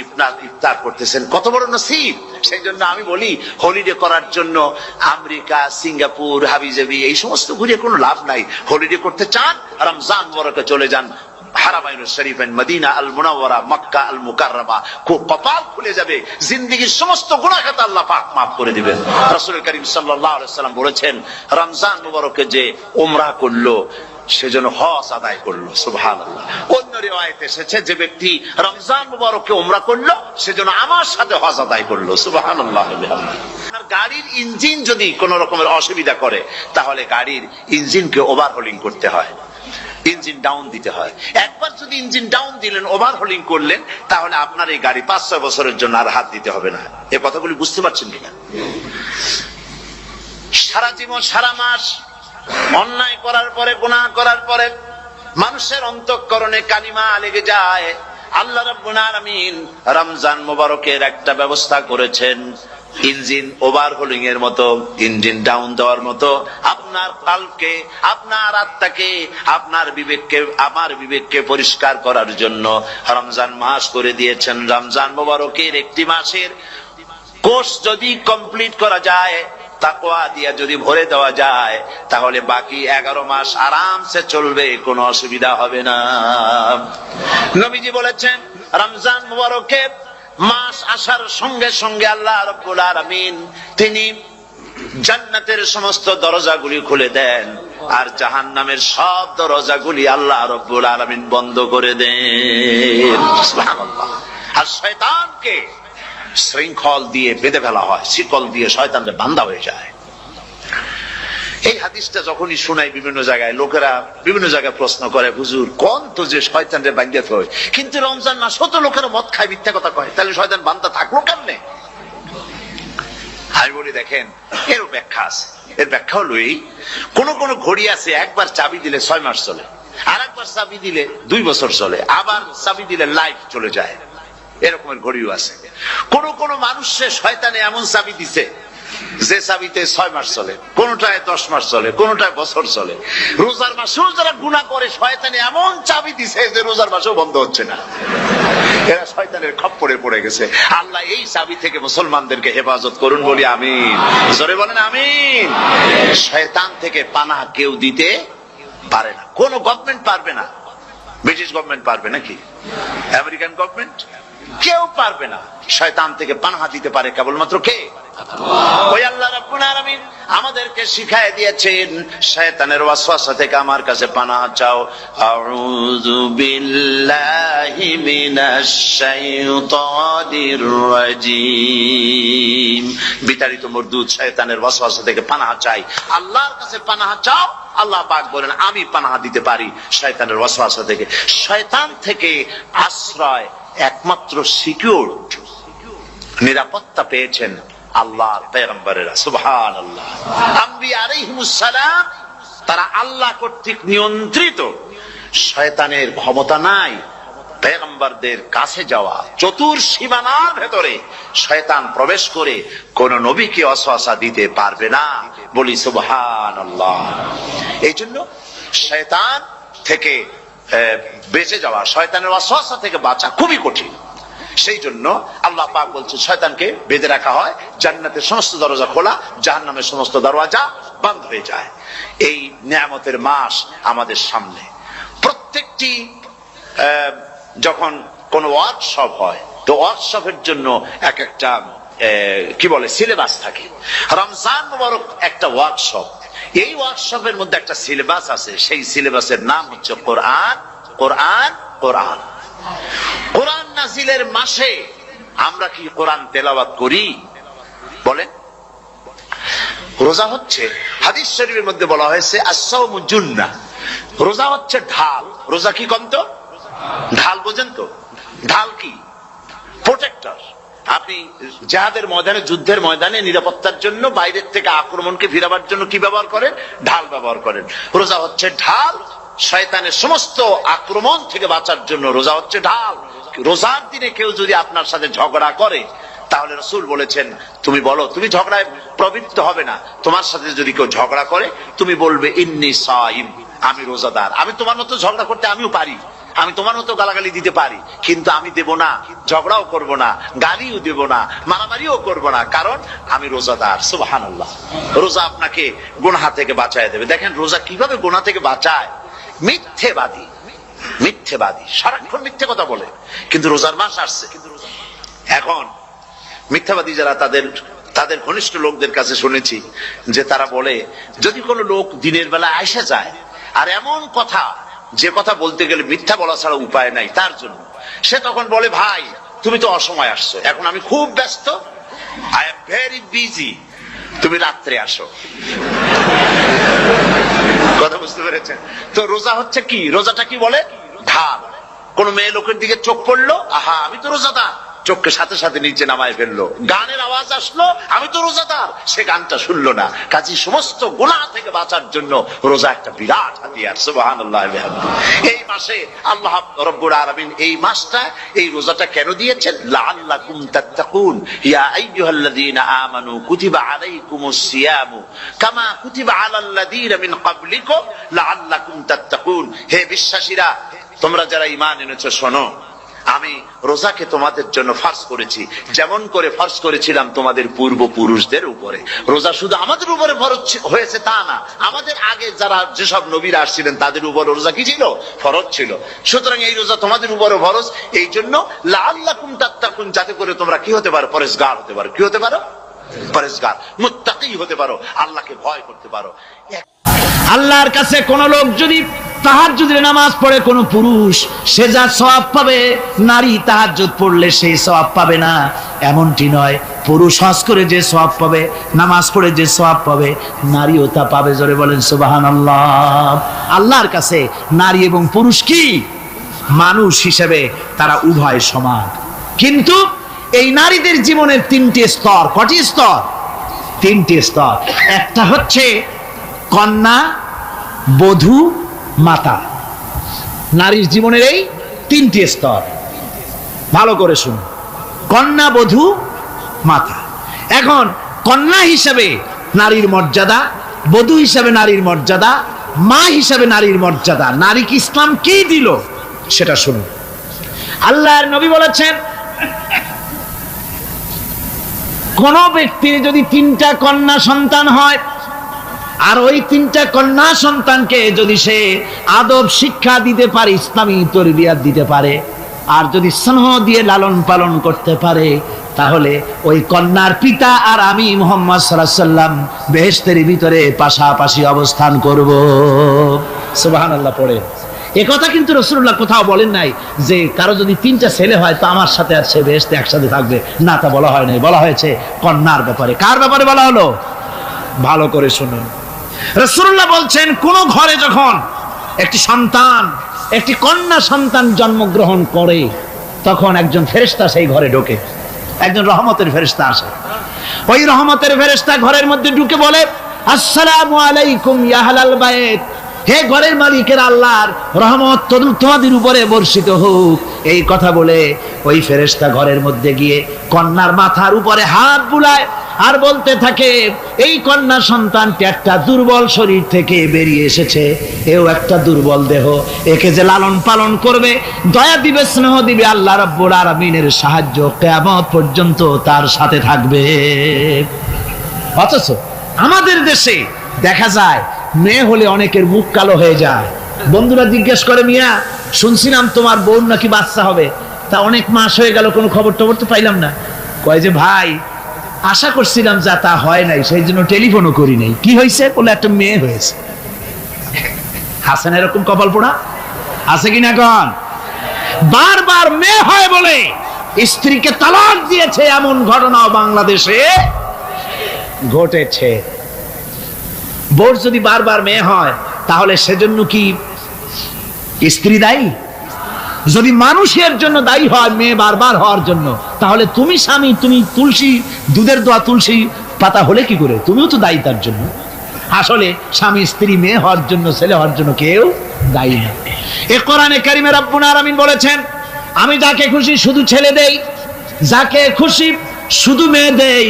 ইফতার করতেছেন, কত বড় নসিব! সেই জন্য আমি বলি, হলিডে করার জন্য আমেরিকা, সিঙ্গাপুর, হাবিজাবি এই সমস্ত ঘুরে কোনো লাভ নাই। হলিডে করতে চান, রমজান মুবারকে চলে যান হারামাইন শরীফাইন, মদিনা আল মুনাওয়ারা, মক্কা আল মুকাররমা, কপাল খুলে যাবে, জিন্দেগীর সমস্ত গুনাহ খাতা আল্লাহ পাক মাফ করে দিবেন। রাসূল করিম সাল্লাল্লাহু আলাইহি ওয়াসাল্লাম বলেছেন, রমজান মুবারকে যে উমরা করলো সেজন্য হজ আদায় করলো। সুবহানাল্লাহ। অন্য রিওয়ায়াতে এসেছে, যে ব্যক্তি রমজান মুবারকে উমরা করলো সেজন্য আমার সাথে হজ আদায় করলো। সুবহানাল্লাহ। গাড়ির ইঞ্জিন যদি কোন রকমের অসুবিধা করে, তাহলে গাড়ির ইঞ্জিনকে ওভারহোলিং করতে হয়, ইঞ্জিন ডাউন দিতে হয়। একবার যদি ইঞ্জিন ডাউন দিলেন, ওভারহোলিং করলেন, তাহলে আপনার এই গাড়ি 5-6 বছরের জন্য আর হাত দিতে হবে না। এই কথাগুলি বুঝতে পারছেন কিনা? সারা জীবন, সারা মাস অন্যায় করার পরে, গুনাহ করার পরে মানুষের অন্তঃকরণে কালিমা লেগে যায়। আল্লাহ রাব্বুল আলামিন রমজান মুবারকের একটা ব্যবস্থা করেছেন, ইঞ্জিন ওভারহোলিং এর মতো, ইঞ্জিন ডাউন দেওয়ার মতো। আপনার কালকে, আপনার আত্মাকে, আপনার বিবেককে, আমার বিবেককে পরিষ্কার করার জন্য রমজান মাস করে দিয়েছেন। রমজান মুবারকের একটি মাসের কোর্স যদি কমপ্লিট করা যায়, তাকওয়া দিয়া যদি ভরে দেওয়া যায়, তাহলে বাকি 11 মাস আরামসে চলবে, কোনো অসুবিধা হবে না। নবীজি বলেছেন, রমজান মুবারকের মাস আসার সঙ্গে সঙ্গে আল্লাহ রাব্বুল আলামিন তিনি জান্নাতের সমস্ত দরজাগুলি খুলে দেন, আর জাহান্নামের সব দরজাগুলি আল্লাহ রাব্বুল আলামিন বন্ধ করে দেন। সুবহানাল্লাহ। আর শয়তানকে শৃঙ্খল দিয়ে বেঁধে ফেলা হয়, শিকল দিয়ে শয়তানকে বান্ধা হয়ে যায়। এই হাদিসটা যখনই শোনাই বিভিন্ন জায়গায়, লোকেরা বিভিন্ন জায়গায় প্রশ্ন করে, হুজুর কোন তো যে শয়তানরে বান্ধা হয়, কিন্তু রমজান মাস তো লোকেরা মদ খায়, মিথ্যা কথা কয়, তাহলে শয়তান বান্ধা থাকলো কেমনে? আমি বলি, দেখেন, এর ব্যাখ্যা আছে। এর ব্যাখ্যা হলো এই, কোন কোন ঘড়ি আছে একবার চাবি দিলে 6 মাস চলে, আর একবার চাবি দিলে 2 বছর চলে, আবার চাবি দিলে লাইফ চলে যায়। এরকমের ঘড়িও আছে। কোন কোন মানুষের শয়তানে এমন চাবি দিছে যে চাবিতে 6 মাস চলে, কোনটায় 10 মাস চলে, কোনটায় বছর চলে। রোজার মাসেও যারা গুনাহ করে, শয়তানে এমন চাবি দিছে যে রোজার মাসেও বন্ধ হচ্ছে না। এরা শয়তানের খপ্পরে পড়ে গেছে। আল্লাহ এই চাবি থেকে মুসলমানদেরকে হেফাজত করুন, বলি আমিন। জোরে বলেন আমিন। শয়তান থেকে পানাহ কেউ দিতে পারে না, কোন গভর্নমেন্ট পারবে না। ব্রিটিশ গভর্নমেন্ট পারবে নাকি? American government? কেউ পারবে না। শয়তান থেকে পানাহ দিতে পারে কেবলমাত্র কে? ওই আল্লাহ রাব্বুল আলামিন আমাদেরকে শিখায় দিয়েছেন, শয়তানের ওয়াসওয়াসা থেকে আমার কাছে পানাহ চাও। আউযু বিল্লাহি মিনাশ শাইতানির রাজীম। বিতাড়িত মরদুদ শয়তানের ওয়াসওয়াসা থেকে পানাহ চাই, আল্লাহর কাছে পানাহ চাও। আল্লাহ পাক বলেন, আমি পানাহ দিতে পারি শয়তানের ওয়াসওয়াসা থেকে। শয়তান থেকে আশ্রয় একমাত্র সিকিউর, নিরাপত্তা পেয়েছেন আল্লাহর পয়গম্বরেরা। সুবহানাল্লাহ। আম্বিয়া আলাইহিমুস সালাম তারা আল্লাহ কর্তৃক নিয়ন্ত্রিত। শয়তানের ক্ষমতা নাই পয়গম্বরদের কাছে যাওয়া। চতুর সীমানার ভেতরে শয়তান প্রবেশ করে কোন নবীকে ওয়াসওয়াসা দিতে পারবে না, বলি সুবহানাল্লাহ। এই জন্য শয়তান থেকে বেঁচে যাওয়া, শয়তানের ওয়াসওয়াসা থেকে বাঁচা খুবই কঠিন। সেই জন্য আল্লাহ পাক বলছে, শয়তানকে বেঁধে রাখা হয়, জান্নাতের সমস্ত দরজা খোলা, জাহান্নামের সমস্ত দরজা বন্ধ হয়ে যায়। এই নিয়ামতের মাস আমাদের সামনে। প্রত্যেকটি যখন কোন ওয়ার্কশপ হয়, তো ওয়ার্কশপের জন্য এক একটা কি বলে সিলেবাস থাকে। রমজান মুবারক একটা ওয়ার্কশপ। এই ওয়ার্কশপের মধ্যে একটা সিলেবাস আছে, সেই সিলেবাসের নাম হচ্ছে কোরআন। কোরআন, কোরআন। কোরআন নাজিলের মাসে আমরা কি কোরআন তেলাওয়াত করি? বলেন। রোজা হচ্ছে, হাদিস শরীফের মধ্যে বলা হয়েছে, আস-সাওমু জুন্নাহ। রোজা হচ্ছে ঢাল। রোজা কি কন্ত? ঢাল। বোঝেন তো ঢাল কি? প্রোটেক্টর। আপনি জিহাদের ময়দানে, যুদ্ধের ময়দানে নিরাপত্তার জন্য, বাইরের থেকে আক্রমণকে ফিরাবার জন্য কি ব্যবহার করেন? ঢাল ব্যবহার করেন। রোজা হচ্ছে ঢাল। শয়তানের সমস্ত আক্রমণ থেকে বাঁচার জন্য রোজা হচ্ছে ঢাল। রোজার দিনে কেউ যদি আপনার সাথে ঝগড়া করে, তাহলে রাসূল বলেছেন, তুমি বলো, তুমি ঝগড়ায় প্রবৃত্ত হবে না। তোমার সাথে যদি কেউ ঝগড়া করে, তুমি বলবে, ইন্নী সাইম, আমি রোজাদার। আমি তোমার মতো ঝগড়া করতে আমিও পারি, আমি তোমার মতো গালাগালি দিতে পারি, কিন্তু আমি দেব না, ঝগড়াও করব না, গালিও দেব না, মারামারিও করব না, কারণ আমি রোজাদার। সুবহানাল্লাহ। রোজা আপনাকে গুনাহ থেকে বাঁচায় দেবে। দেখেন রোজা কিভাবে গুনাহ থেকে বাঁচায়। মিথ্যেবাদী, মিথ্যেবাদী, সারাক্ষণ মিথ্যে কথা বলে। কিন্তু রোজার মাস আসছে, এখন মিথ্যাবাদী যারা তাদের ঘনিষ্ঠ লোকদের কাছে শুনেছি যে তারা বলে, যদি কোনো লোক দিনের বেলা আইসা যায় আর এমন কথা, যে কথা বলতে গেলে মিথ্যা বলা ছাড়া উপায় নাই তার জন্য, সে তখন বলে, ভাই তুমি তো অসময় আসছো, এখন আমি খুব ব্যস্ত, আই এম ভেরি বিজি, তুমি রাত্রে আসো। কথা বুঝতে পেরেছেন? তো রোজা হচ্ছে কি, রোজাটা কি বলে, ঢাল। কোন মেয়ে লোকের দিকে চোখ পড়লো, আহা আমি তো রোজাদার, চোখকে সাথে সাথে নিচে নামায় ফেললো। গানের আওয়াজ আসলো, আমি তো রোজাদার, সে গানটা শুনলো না। কাজী সমস্ত গুনাহ থেকে বাঁচার জন্য রোজা একটা বিরাট হাতিয়ার। সুবহানাল্লাহ। এই মাসে আল্লাহ রাব্বুল আলামিন এই মাসটা, এই রোজাটা কেন দিয়েছেন? লাআল্লাকুম তাত্তাকুন, ইয়া আইয়ুহাল্লাযীনা আমানু কুতিবা আলাইকুমুস সিয়ামু কামা কুতিবা আলাল্লাযীনা মিন ক্বাবলিকুম লাআল্লাকুম তাত্তাকুন। হে বিশ্বাসীরা, তোমরা যারা ঈমান এনেছো, শোনো, আমি রোজাকে তোমাদের জন্য ফার্জ করেছি, যেমন করে ফার্জ করেছিলাম তোমাদের পূর্বপুরুষদের উপরে। রোজা শুধু আমাদের উপরে ফরজ হয়েছে তা না, আমাদের আগে যারা যেসব নবীরা আসছিলেন তাদের উপর রোজা কি ছিল? ফরজ ছিল। সুতরাং এই রোজা তোমাদের উপরে ফরজ, এই জন্য লাআল্লাকুম তাত্তাকুন, যাতে করে তোমরা কি হতে পারো? পরেজগার হতে পারো। কি হতে পারো? পরেজগার, মুত্তাকি হতে পারো, আল্লাহকে ভয় করতে পারো। আল্লাহর কাছে কোন লোক যদি তাহাজ্জুদের নামাজ পড়ে, কোন পুরুষ, সে যা সওয়াব পাবে, নারী তাহাজ্জুদ পড়লে সেই সওয়াব পাবে না, এমনটি নয়। পুরুষ হজ করে যে সওয়াব পাবে, নামাজ পড়ে যে সওয়াব পাবে, নারীও তা পাবে। জোরে বলেন সুবহানাল্লাহ। আল্লাহর কাছে নারী এবং পুরুষ কি মানুষ হিসেবে তারা উভয় সমান। কিন্তু এই নারীদের জীবনের তিনটি স্তর। কটি স্তর? তিনটি স্তর। একটা হচ্ছে কন্যা, বধূ, মাতা। নারীর জীবনের এই তিনটি স্তর, ভালো করে শুনুন। কন্যা, বধূ, মাতা। এখন কন্যা হিসাবে নারীর মর্যাদা, বধূ হিসাবে নারীর মর্যাদা, মা হিসাবে নারীর মর্যাদা, নারীকে ইসলাম কি দিল সেটা শুনুন। আল্লাহর নবী বলেছেন, কোন ব্যক্তির যদি তিনটা কন্যা সন্তান হয়, আর ওই তিনটা কন্যা সন্তানকে যদি সে আদব শিক্ষা দিতে পারে, ইসলামী তরবিয়াত দিতে পারে, আর যদি স্নেহ দিয়ে লালন পালন করতে পারে, তাহলে ওই কন্যার পিতা আর আমি মুহাম্মদ সাল্লাল্লাহু আলাইহি ওয়াসাল্লাম বেহেশতের ভিতরে পাশাপাশি অবস্থান করব। সুবহানাল্লাহ পড়ে। এ কথা কিন্তু রাসূলুল্লাহ কোথাও বলেন নাই যে কারো যদি তিনটা ছেলে হয় তো আমার সাথে আর সে বেহেশতে একসাথে থাকবে, না, তা বলা হয় নাই। বলা হয়েছে কন্যার ব্যাপারে। কার ব্যাপারে বলা হলো? ভালো করে শুনুন। রাসূলুল্লাহ বলছেন, কোন ঘরে যখন একটি সন্তান, একটি কন্যা সন্তান জন্মগ্রহণ করে, তখন একজন ফেরেশতা সেই ঘরে ঢোকে, একজন রহমতের ফেরেশতা আসে। ওই রহমতের ফেরেশতা ঘরের মধ্যে ঢুকে বলে, আসসালামু আলাইকুম ইয়া আহলাল বাইত, হে ঘরের মালিকের আল্লাহর রহমত তোমাদের উপরে বর্ষিত হোক। এই কথা বলে ওই ফেরেশতা ঘরের মধ্যে গিয়ে কন্যার মাথার উপরে হাত বুলায় আর বলতে থাকে, এই কন্যা সন্তানটি একটা দুর্বল শরীর থেকে বেরিয়ে এসেছে, এও একটা দুর্বল দেহ, একে যে লালন পালন করবে, দয়া দিবে, স্নেহ দিবে, আল্লাহ রাব্বুল আলামিনের সাহায্য কিয়ামত পর্যন্ত তার সাথে থাকবে। অথচ আমাদের দেশে দেখা যায় মেয়ে হলে অনেকের মুখ কালো হয়ে যায়। বন্ধুরা জিজ্ঞেস করে, মিয়া শুনছিলাম তোমার বোন নাকি বাচ্চা হবে, তা অনেক মাস হয়ে গেল, কোনো খবর টবর তো পাইলাম না। কয় যে ভাই, আশা করছিলাম যা তা হয় নাই, সেই জন্য টেলিফোনও করি নাই। কি হয়েছে? বলে একটা মেয়ে হয়েছে। হাসান এরকম কপাল পোড়া আছে কিনা? কন বারবার মেয়ে হয় বলে স্ত্রীকে তালাক দিয়েছে, এমন ঘটনাও বাংলাদেশে ঘটেছে। বোর যদি বারবার মেয়ে হয়, তাহলে সেজন্য কি স্ত্রী দায়ী? যদি মানুষের জন্য দায়ী হয় মেয়ে বারবার হওয়ার জন্য, তাহলে তুমি স্বামী, তুমি তুলসী, দুধের দোয়া তুলসী পাতা হলে কি করে? তুমিও তো দায়ী তার জন্য। আসলে স্বামী স্ত্রী মেয়ে হওয়ার জন্য, ছেলে হওয়ার জন্য কেউ দায়ী না। এ কোরআনে কারিমে রব্বুল আলামিন বলেছেন, আমি যাকে খুশি শুধু ছেলে দেই, যাকে খুশি শুধু মেয়ে দেই,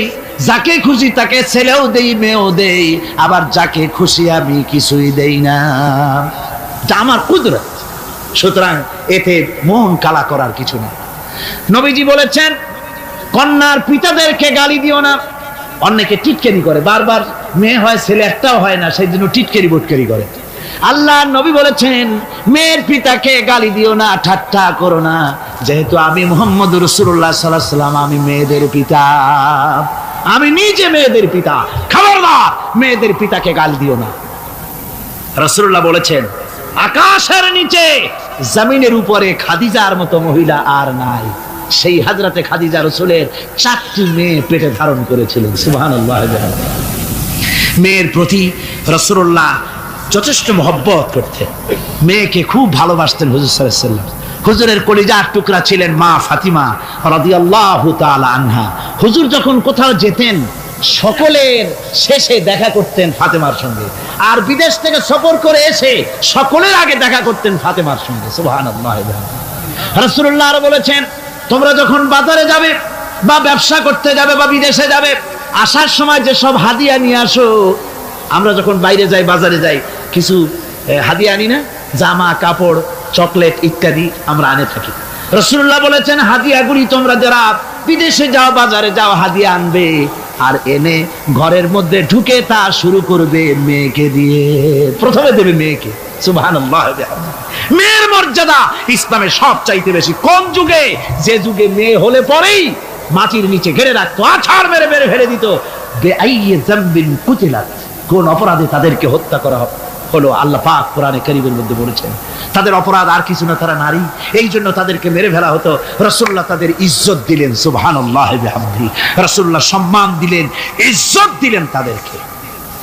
যাকে খুশি তাকে ছেলেও দেই, মেয়েও দেই, আবার যাকে খুশি আমি কিছুই দেই না। এটা আমার কুদরত। সুতরাং এতে মন কালা করার কিছু নেই। নবীজি বলেছেন, কন্যার পিতাদেরকে গালি দিও না। অনেকে টিটকারি করে, বারবার মেয়ে হয় ছেলে একটাও হয় না, সেই জন্য টিটকারি বটকারি করে। আল্লাহ নবী বলেছেন মেয়ের পিতাকে গালি দিও না, ঠাট্টা করো না, যেহেতু আমি মুহাম্মদ রাসূলুল্লাহ সাল্লাল্লাহু আলাইহি ওয়াসাল্লাম, আমি মেয়েদের পিতা, আমি নিজে মেয়েদের পিতা, খবরদার মেয়েদের পিতাকে গালি দিও না। রাসূলুল্লাহ বলেছেন আকাশের নিচে জমিনের উপরে খাদিজার মতো মহিলা আর নাই। সেই হযরতে খাদিজা রাসূলের 4টি মেয়ে পেটে ধারণ করেছিলেন। সুবহানাল্লাহ। মেয়ের প্রতি রাসূলুল্লাহ যথেষ্ট মহব্বত করতেন, মেয়েকে খুব ভালোবাসতেন হুজুর সাল্লাল্লাহু আলাইহি ওয়াসাল্লাম। হুজুরের কলিজার টুকরা ছিলেন মা ফাতিমা রাদিয়াল্লাহু তাআলা আনহা। হুজুর যখন কোথাও যেতেন সকলের শেষে দেখা করতেন ফাতেমার সঙ্গে, আর বিদেশ থেকে সফর করে এসে সকলের আগে দেখা করতেন ফাতেমার সঙ্গে। সুবহানাল্লাহ। রাসূলুল্লাহ আরো বলেছেন তোমরা যখন বাজারে যাবে বা ব্যবসা করতে যাবে বা বিদেশে যাবে, আসার সময় যে সব হাদিয়া নিয়ে আসো, আমরা যখন বাইরে যাই বাজারে যাই কিছু হাদিয়া আনি না, জামা কাপড় চকলেট ইত্যাদি আমরা আনে থাকি। রাসূলুল্লাহ বলেছেন হাদিয়াগুলি তোমরা যারা বিদেশে যাও বাজারে যাও হাদিয়া আনবে, আর এনে ঘরের মধ্যে ঢুকে তা শুরু করবে মেয়েকে দিয়ে, প্রথমে দেবে মেয়েকে। সুবহানাল্লাহ। মেয়ের মর্যাদা ইসলামে সব চাইতে বেশি। কোন যুগে? যে যুগে মেয়ে হলে পরেই মাটির নিচে ঘেরে রাখতো, আছাড় মেরে মেরে ফেলে দিত। বেআইয়ি যামবিন কুতিলাত, কোন অপরাধে তাদেরকে হত্যা করা হলো, আল্লাহ পাক কোরআনে কারীমের মধ্যে বলেছেন তাদের অপরাধ আর কিছু না, তারা নারী, এই জন্য তাদেরকে মেরে ফেলা হতো। রাসূলুল্লাহ তাদের ইজ্জত দিলেন। সুবহানাল্লাহ বিহামদিহি। রাসূলুল্লাহ সম্মান দিলেন, ইজ্জত দিলেন তাদেরকে।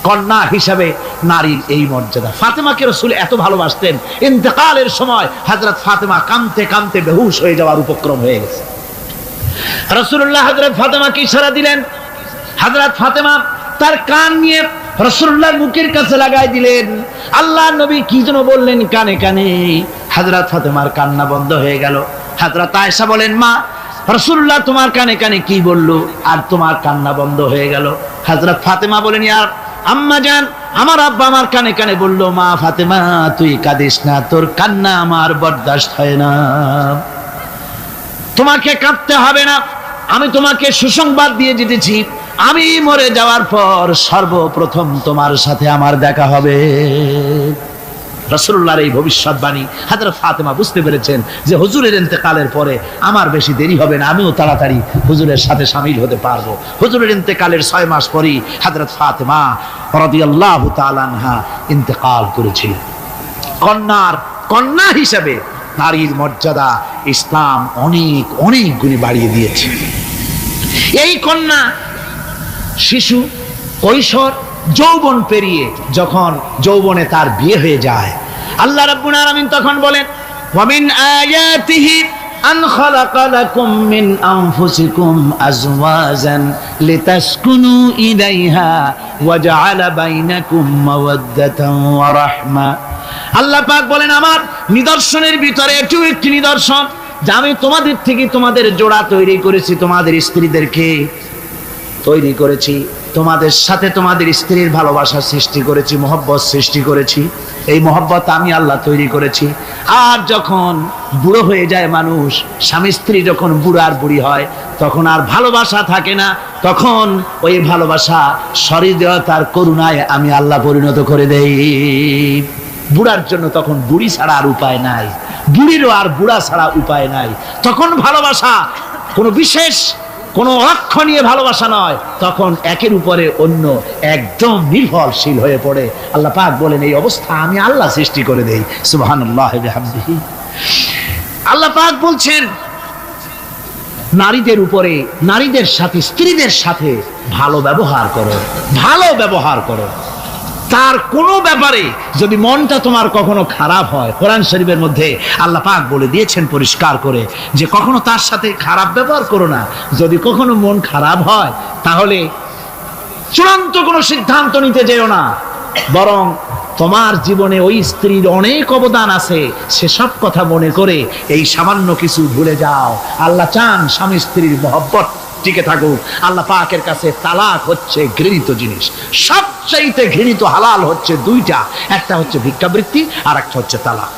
কন্যা হিসাবে নারীর এই মর্যাদা। ফাতেমাকে রাসূল এত ভালোবাসতেন, ইন্তেকালের সময় হযরত ফাতেমা কাঁদতে কাঁদতে বেহুশ হয়ে যাওয়ার উপক্রম হয়ে গেছে। রাসূলুল্লাহ হযরত ফাতেমাকে ইশারা দিলেন, হযরত ফাতেমা তার কান নিয়ে রাসূলুল্লাহর মুখের কাছে লাগাই দিলেন। আল্লাহ নবী কি যেন বললেন কানে কানে, হযরত ফাতেমার কান্না বন্ধ হয়ে গেল। হযরত আয়েশা বলেন মা রাসূলুল্লাহ তোমার কানে কানে কি বললো আর তোমার কান্না বন্ধ হয়ে গেল? হযরত ফাতেমা বলেন ইয়া আম্মা জান, আমার আব্বা আমার কানে কানে বললো মা ফাতেমা তুই কাঁদিস না, তোর কান্না আমার বরদাস্ত হয় না, তোমাকে কাঁদতে হবে না, আমি তোমাকে সুসংবাদ দিয়ে যেতেছি, আমি মরে যাওয়ার পর সর্বপ্রথম তোমার সাথে আমার দেখা হবে। রাসূলুল্লাহর এই ভবিষ্যৎবাণী হযরত ফাতেমা বুঝতে পেরেছেন যে হুজুরের ইন্তেকালের পরে আমার বেশি দেরি হবে না, আমিও তাড়াতাড়ি হুজুরের সাথে শামিল হতে পারবো। হুজুরের ইন্তেকালের 6 মাস পরেই হযরত ফাতেমা রাদিয়াল্লাহু তাআলা আনহা ইন্তেকাল করেছিলেন। কন্যা হিসেবে নারীর মর্যাদা ইসলাম অনেক অনেক গুণে বাড়িয়ে দিয়েছে। এই কন্যা শিশু কৈশোর যৌবন পেরিয়ে যখন যৌবনে তার বিয়ে হয়ে যায়, আল্লাহ রাব্বুল আলামিন তখন বলেন ওয়া মিন আয়াতিহি আন খালাকা লাকুম মিন আনফুসিকুম আজওয়াজান লিতাসকুনু ইলাইহা ওয়া জাআলা বাইনাকুম মাওয়াদ্দাতান ওয়া রাহমা। আল্লাহ পাক বলেন আমার নিদর্শনের ভিতরে এটিও একটি নিদর্শন যে আমি তোমাদের থেকে তোমাদের জোড়া তৈরি করেছি, তোমাদের স্ত্রীদেরকে তৈরি করেছি, তোমাদের সাথে তোমাদের স্ত্রীর ভালোবাসা সৃষ্টি করেছি, মহব্বত সৃষ্টি করেছি। এই মহব্বত আমি আল্লাহ তৈরি করেছি। আর যখন বুড়ো হয়ে যায় মানুষ, স্বামী স্ত্রী যখন বুড়ো আর বুড়ি হয়, তখন আর ভালোবাসা থাকে না, তখন ওই ভালোবাসা সহৃদয়তার করুণায় আমি আল্লাহ পরিণত করে দেই। বুড়ার জন্য তখন বুড়ি ছাড়া আর উপায় নাই, বুড়িরও আর বুড়া ছাড়া উপায় নাই। তখন ভালোবাসা কোনো বিশেষ কোনো লক্ষ্য নিয়ে ভালোবাসা নয়, তখন একের উপরে অন্য একদম নির্ভরশীল হয়ে পড়ে। আল্লাহ পাক বলেন এই অবস্থা আমি আল্লাহ সৃষ্টি করে দেই। সুবহানাল্লাহ বিহামদিহি। আল্লাহ পাক বলছেন নারীদের উপরে, নারীদের সাথে, স্ত্রীদের সাথে ভালো ব্যবহার করো, ভালো ব্যবহার করো। তার কোনো ব্যাপারে যদি মনটা তোমার কখনো খারাপ হয়, কোরআন শরীফের মধ্যে আল্লাহ পাক বলে দিয়েছেন পরিষ্কার করে যে কখনো তার সাথে খারাপ ব্যবহার করো না। যদি কখনো মন খারাপ হয় তাহলে চূড়ান্ত কোনো সিদ্ধান্ত নিতে যেও না, বরং তোমার জীবনে ওই স্ত্রীর অনেক অবদান আছে, সেসব কথা মনে করে এই সামান্য কিছু ভুলে যাও। আল্লাহ চান স্বামী স্ত্রীর মহব্বত টিকে থাকুক। আল্লাহ পাকের কাছে তালাক হচ্ছে ঘৃণিত জিনিস, সবচাইতে ঘৃণিত হালাল হচ্ছে দুইটা, একটা হচ্ছে ভিক্ষাবৃত্তি আর একটা হচ্ছে তালাক।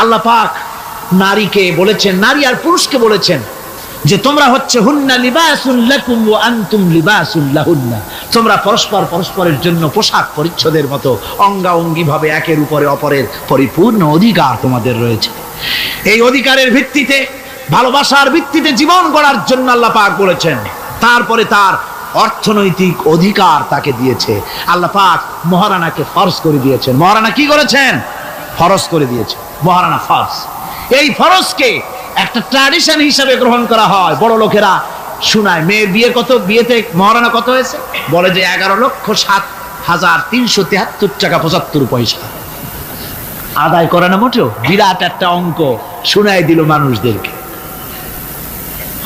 আল্লাহ পাক নারীকে বলেছেন, নারী আর পুরুষকে বলেছেন যে তোমরা হচ্ছে হুন্না লিবাসুন লাকুম ওয়া আনতুম লিবাসুন লাহুন্না, তোমরা পরস্পর পরস্পরের জন্য পোশাক পরিচ্ছদের মতো অঙ্গাঅঙ্গি ভাবে একের উপরে অপরের পরিপূর্ণ অধিকার তোমাদের রয়েছে। এই অধিকারের ভিত্তিতে, ভালোবাসার ভিত্তিতে জীবন গড়ার জন্য আল্লাহ পাক বলেছেন। তারপরে তার অর্থনৈতিক অধিকার তাকে দিয়েছে। আল্লাহ পাক মহারানাকে ফরজ করে দিয়েছেন। মহারানা কি করেছেন? ফরজ করে দিয়েছে। মহারানা ফরজ। এই ফরজকে একটা ট্র্যাডিশন হিসেবে গ্রহণ করা হয়। বড় লোকেরা শোনায়, মেয়ের বিয়ে কত, বিয়েতে মহারানা কত হয়েছে? বলে যে 11,07,373 টাকা 75 পয়সা। আদায় করে না মোটেও, বিরাট একটা অঙ্ক শোনায় দিল মানুষদেরকে।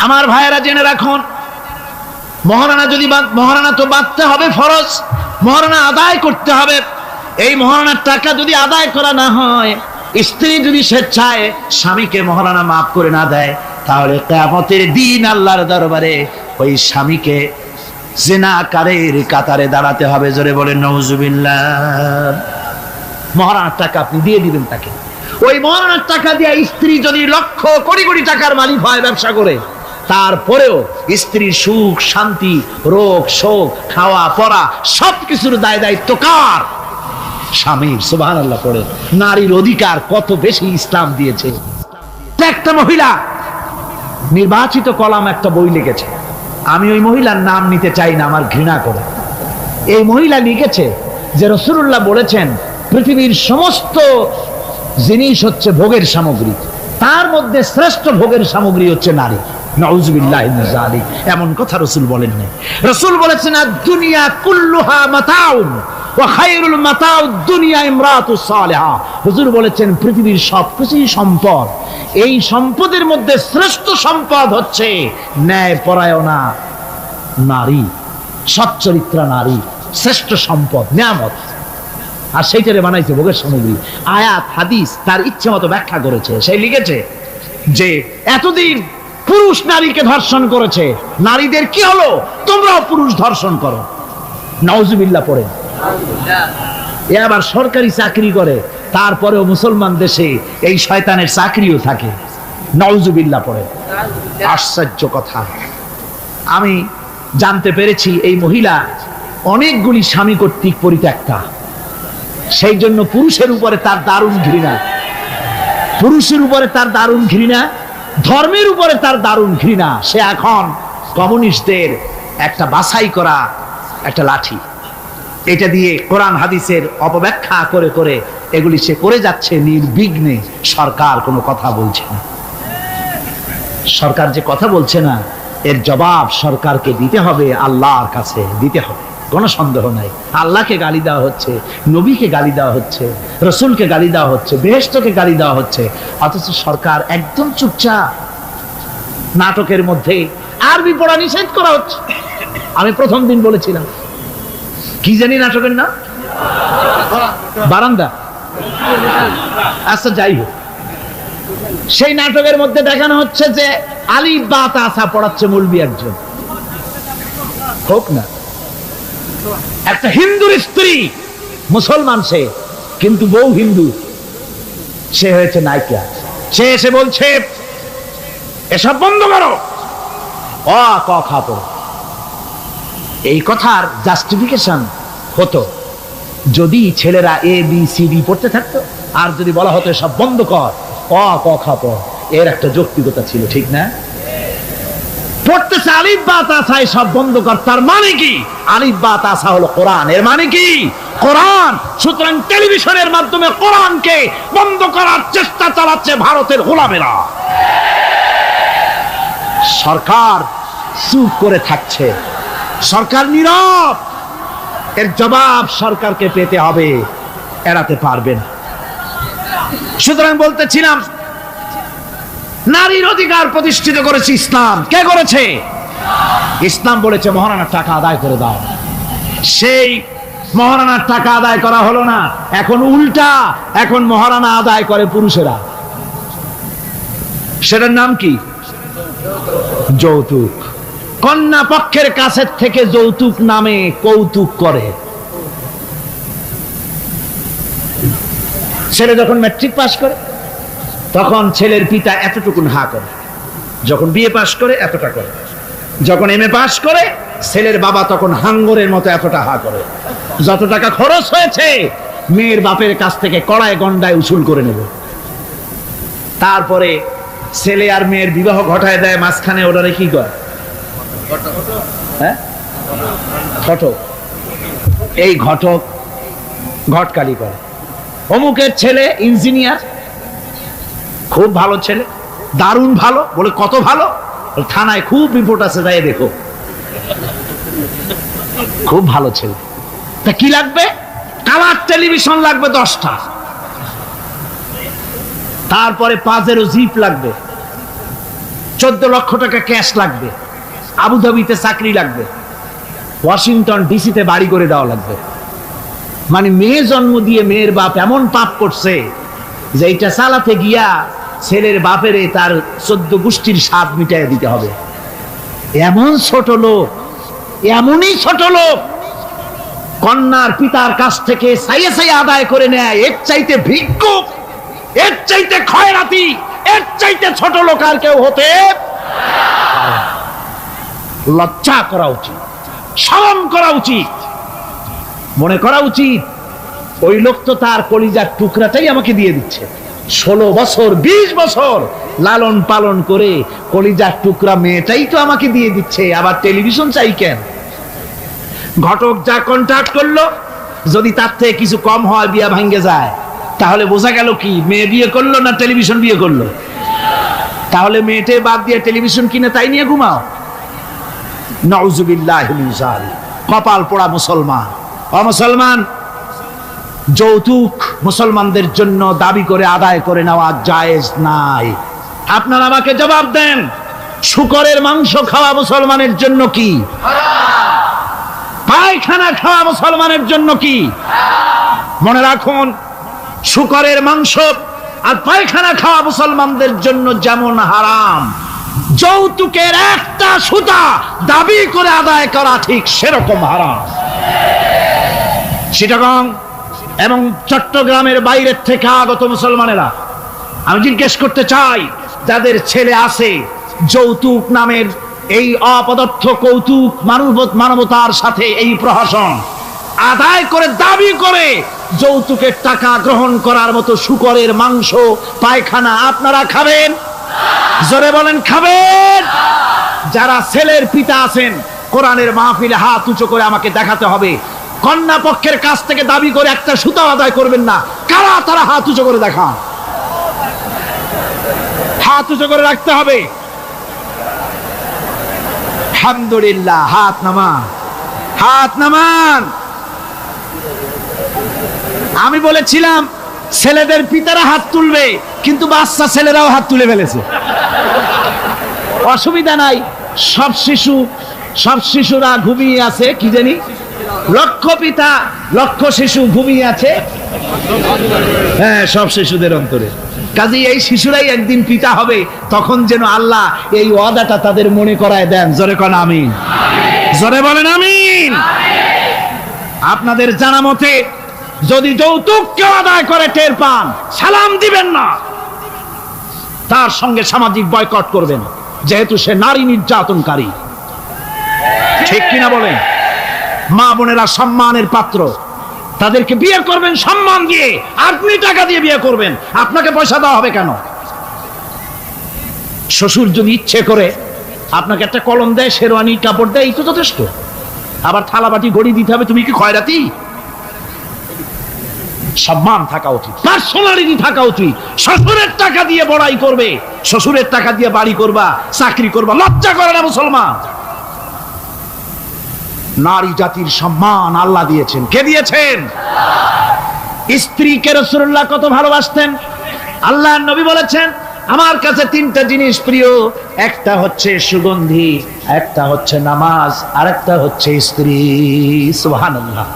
আমার ভাইয়েরা জেনে রাখুন, মহারানা তো বাঁধতে হবে ফরজ, মহারানা আদায় করতে হবে। এই মহারানার টাকা যদি আদায় করা না হয়, স্ত্রী যদি স্বেচ্ছায় স্বামীকে মহারানা মাফ করে না দেয়, তাহলে কিয়ামতের দিন আল্লাহর দরবারে ওই স্বামীকে জিনাকারীর কাতারে দাঁড়াতে হবে। জোরে বলেন নাউজুবিল্লাহ। মহারানার টাকা আপনি দিয়ে দিবেন তাকে। ওই মহারানার টাকা দিয়ে স্ত্রী যদি লক্ষ কোটি কোটি টাকার মালিক হয় ব্যবসা করে, তারপরেও স্ত্রীর সুখ শান্তি, রোগ শোক, খাওয়া পড়া সবকিছুর দায় দায়িত্ব কার? স্বামীর। সুবহানাল্লাহ পড়ে। নারীর অধিকার কত বেশি ইসলাম দিয়েছে। একটা মহিলা নির্বাচিত কলাম একটা বই লিখেছে, আমি ওই মহিলার নাম নিতে চাই না, আমার ঘৃণা করে। এই মহিলা লিখেছে যে রাসূলুল্লাহ বলেছেন পৃথিবীর সমস্ত জিনিস হচ্ছে ভোগের সামগ্রী, তার মধ্যে শ্রেষ্ঠ ভোগের সামগ্রী হচ্ছে নারী। নাউযুবিল্লাহি মিন যালিক। এমন কথা রাসূল বলেন নাই। রাসূল বলেছেন আদ-দুনিয়া কুল্লুহা মাতাউন ওয়া খায়রুল মাতাউদ দুনিয়া ইমরাতুস সালিহা। হুজুর বলেছেন পৃথিবীর সবকিছুই সম্পদ, এই সম্পদের মধ্যে শ্রেষ্ঠ সম্পদ হচ্ছে ন্যায়পরায়ণা নারী, সচ্চরিত্রা নারী শ্রেষ্ঠ সম্পদ, নিয়ামত। আর সেইটারে বানাইছে ভোগের সামগ্রী। আয়াত হাদিস তার ইচ্ছে মতো ব্যাখ্যা করেছে। সে লিখেছে যে এতদিন পুরুষ নারীকে ধর্ষণ করেছে, নারীদের কি হলো? তোমরাও পুরুষ ধর্ষণ করো। নাউজুবিল্লাহ পড়ে। এ আবার সরকারি চাকরি করে, তারপরেও মুসলমান দেশে এই শয়তানের চাকরিও থাকে। নাউজুবিল্লাহ পড়ে। আশ্চর্য কথা। আমি জানতে পেরেছি এই মহিলা অনেকগুলি স্বামী কর্তৃক পরিত্যক্তা, সেই জন্য পুরুষের উপরে তার দারুণ ঘৃণা, পুরুষের উপরে তার দারুণ ঘৃণা, ধর্মের উপরে তার দারুণ ঘৃণা। সে এখন কমিউনিস্টদের একটা বাছাই করা একটা লাঠি, এটা দিয়ে কোরআন হাদিসের অপব্যাখ্যা করে করে এগুলি সে করে যাচ্ছে নির্বিঘ্নে। সরকার কোনো কথা বলছে না। সরকার যে কথা বলছে না, এর জবাব সরকারকে দিতে হবে, আল্লাহর কাছে দিতে হবে, কোনো সন্দেহ নাই। আল্লাহকে গালি দেওয়া হচ্ছে, নবীকে গালি দেওয়া হচ্ছে, রসুলকে গালি দেওয়া হচ্ছে, বেহেশতকে গালি দেওয়া হচ্ছে, অথচ সরকার একদম চুপচাপ। নাটকের মধ্যে আরবি পড়া নিষেধ করা হচ্ছে। আমি প্রথম দিন বলেছিলাম, কি জানি নাটকের নাম, বারান্দা। আচ্ছা যাই হোক, সেই নাটকের মধ্যে দেখানো হচ্ছে যে আলিফ বা তাসা পড়াচ্ছে মৌলবি একজন, হোক না, একটা হিন্দুর স্ত্রী, মুসলমান সে, কিন্তু বউ হিন্দু, সে হয়েছে নায়িকা। সে এসে বলছে এসব বন্ধ করো, অ ক খ পড়ো। এই কথার জাস্টিফিকেশন হতো যদি ছেলেরা এ বি সি ডি পড়তে থাকতো, আর যদি বলা হতো সব বন্ধ কর, অ ক খ পড়, এর একটা যৌক্তিকতা ছিল, ঠিক না? পড়তেছে আলিফ বা তাসা, সব বন্ধ কর, তার মানে কি? আলিফ বা তাসা হলো কোরআন, এর মানে কি? কোরআন। সুতরাং টেলিভিশনের মাধ্যমে কোরআনকে বন্ধ করার চেষ্টা চালাচ্ছে ভারতের গোলামেরা। সরকার চুপ করে থাকছে, সরকার নীরব। এর জবাব সরকারকে পেতে হবে, এড়াতে পারবেন। সুতরাং বলতেছিলাম, নারীর অধিকার প্রতিষ্ঠিত করেছে ইসলাম। কে করেছে? ইসলাম বলেছে মহারানার টাকা আদায় করে দাও। সেই মহারানার টাকা আদায় করা হলো না, এখন উল্টা, এখন মহারানা আদায় করে পুরুষেরা। সেটার নাম কি? যৌতুক। কন্যা পক্ষের কাছের থেকে যৌতুক নামে কৌতুক করে। ছেলে যখন ম্যাট্রিক পাস করে তখন ছেলের পিতা এতটুকুন হা করে, যখন বিএ পাস করে এতটা করে, যখন এমএ পাস করে ছেলের বাবা তখন হাঙ্গরের মতো এতটা হা করে, যত টাকা খরচ হয়েছে মেয়ের বাপের কাছ থেকে কড়ায় গন্ডায় উসুল করে নেব। তারপরে ছেলে আর মেয়ের বিবাহ ঘটায় দেয়, মাঝখানে ওটারে কি করে, হ্যাঁ ঘটক, এই ঘটক ঘটকালি করে। অমুকের ছেলে ইঞ্জিনিয়ার, খুব ভালো ছেলে, দারুণ ভালো, বলে কত ভালো, থানায় খুব রিপোর্ট আছে তাই দেখো, খুব ভালো ছেলে। তা কি লাগবে, কালার টেলিভিশন লাগবে 10টা, তারপরে পাজেরো জিপ লাগবে, 14 লক্ষ টাকা ক্যাশ লাগবে, আবুধাবিতে চাকরি লাগবে, ওয়াশিংটন ডিসিতে বাড়ি করে দেওয়া লাগবে। মানে মেয়ে জন্ম দিয়ে মেয়ের বাপ এমন পাপ করছে যে এইটা চালাতে গিয়া ছেলের বাপেরে তার 14 গোষ্ঠীর স্বাদ মিটাইয়া দিতে হবে। এমন ছোট লোক, এমনই ছোট লোক কন্যার পিতার কাছ থেকে চাইয়ে চাইয়ে আদায় করে নেয়। এর চাইতে ভিক্ষুক, এর চাইতে খয়রাতি, এর চাইতে ছোট লোক আর কেউ হতে লজ্জা করা উচিত, শরম করা উচিত, মনে করা উচিত ওই লোক তো তার কলিজার টুকরাটাই আমাকে দিয়ে দিচ্ছে। 16 বছর 20 বছর লালন পালন করে কলিজার টুকরা মেয়েটাই তো আমাকে দিয়ে দিচ্ছে, আবার টেলিভিশন চাই কেন? ঘটক যা কন্ট্রাক্ট করলো, যদি তার থেকে কিছু কম হয় বিয়া ভাঙ্গে যায়, তাহলে বোঝা গেল কি মেয়ে বিয়ে করলো না টেলিভিশন বিয়ে করলো? তাহলে মেয়েটে বাদ দিয়ে টেলিভিশন কিনে তাই নিয়ে ঘুমাও। নাউজুবিল্লাহি মিন যালিক। কপাল পোড়া মুসলমান। মুসলমান, যৌতুক মুসলমানদের জন্য দাবি করে আদায় করে নেওয়া জায়েজ নাই। আপনারা আমাকে জবাব দেন, শূকরের মাংস খাওয়া মুসলমানের জন্য কি হারাম? পায়খানা খাওয়া মুসলমানের জন্য কি হারাম? মনে রাখুন, শূকরের মাংস আর পায়খানা খাওয়া মুসলমানদের জন্য যেমন হারাম, যৌতুকের একটা সুতা দাবি করে আদায় করা ঠিক সেরকম হারাম। চিটাগং এবং চট্টগ্রামের বাইরের থেকে আগত মুসলমানেরা, আমি জিজ্ঞেস করতে চাই, যাদের ছেলে আছে যৌতুক নামের এই অপদার্থ কৌতুক মানবতার সাথে এই প্রহসন আদায় করে দাবি করে যৌতুকের টাকা গ্রহণ করার মতো শূকরের মাংস পায়খানা আপনারা খাবেন? জোরে বলেন খাবেন? যারা ছেলের পিতা আছেন, কোরআনের মাহফিলে হাত উঁচু করে আমাকে দেখাতে হবে, কন্যা পক্ষের কাছ থেকে দাবি করে একটা সুতা আদায় করবেন না। কারা তারা হাত উঁচু করে দেখান, হাত উঁচু করে রাখতে হবে। আলহামদুলিল্লাহ, হাত নামান, হাত নামান। আমি বলেছিলাম ছেলেদের পিতারা হাত তুলবে, কিন্তু বাচ্চা ছেলেরাও হাত তুলে ফেলেছে। অসুবিধা নাই, সব শিশুরা ঘুমিয়ে আছে, কি জানি লক্ষ পিতা লক্ষ শিশু ঘুমিয়ে আছে, হ্যাঁ সব শিশুদের অন্তরে। কাজে এই শিশুরাই একদিন পিতা হবে, তখন যেন আল্লাহ এই ওয়াদাটা তাদের মনে করায় দেন। জোরে কোন আমিন, জোরে বলেন আমিন। আপনাদের জানা মতে যদি যৌতুক কেউ আদায় করে টের পান, সালাম দিবেন না, তার সঙ্গে সামাজিক বয়কট করবেন, যেহেতু সে নারী নির্যাতনকারী। ঠিক কিনা বলেন? মা বোনেরা সম্মানের পাত্র, তাদেরকে বিয়ে করবেন সম্মান দিয়ে, আপনি টাকা দিয়ে বিয়ে করবেন, আপনাকে পয়সা দেওয়া হবে কেন? শ্বশুর যদি ইচ্ছে করে আপনাকে একটা কলম দেয়, শেরওয়ানি কাপড় দেয়, এই তো যথেষ্ট। আবার থালাবাটি ঘড়ি দিতে হবে, তুমি কি খয়রাতি? সম্মান থাকা উচিত, পার্সোনালিটি থাকা উচিত। শ্বশুরের টাকা দিয়ে বড়াই করবে, শ্বশুরের টাকা দিয়ে বাড়ি করবা, চাকরি করবা, লজ্জা করে না মুসলমান? নারী জাতির সম্মান আল্লাহ দিয়েছেন। কে দিয়েছেন? স্ত্রীকে রাসূলুল্লাহ কত ভালোবাসতেন। আল্লাহর নবী বলেছেন, আমার কাছে 3টা জিনিস প্রিয়, একটা হচ্ছে সুগন্ধি, একটা হচ্ছে নামাজ, আর একটা হচ্ছে স্ত্রী। সুবহানাল্লাহ,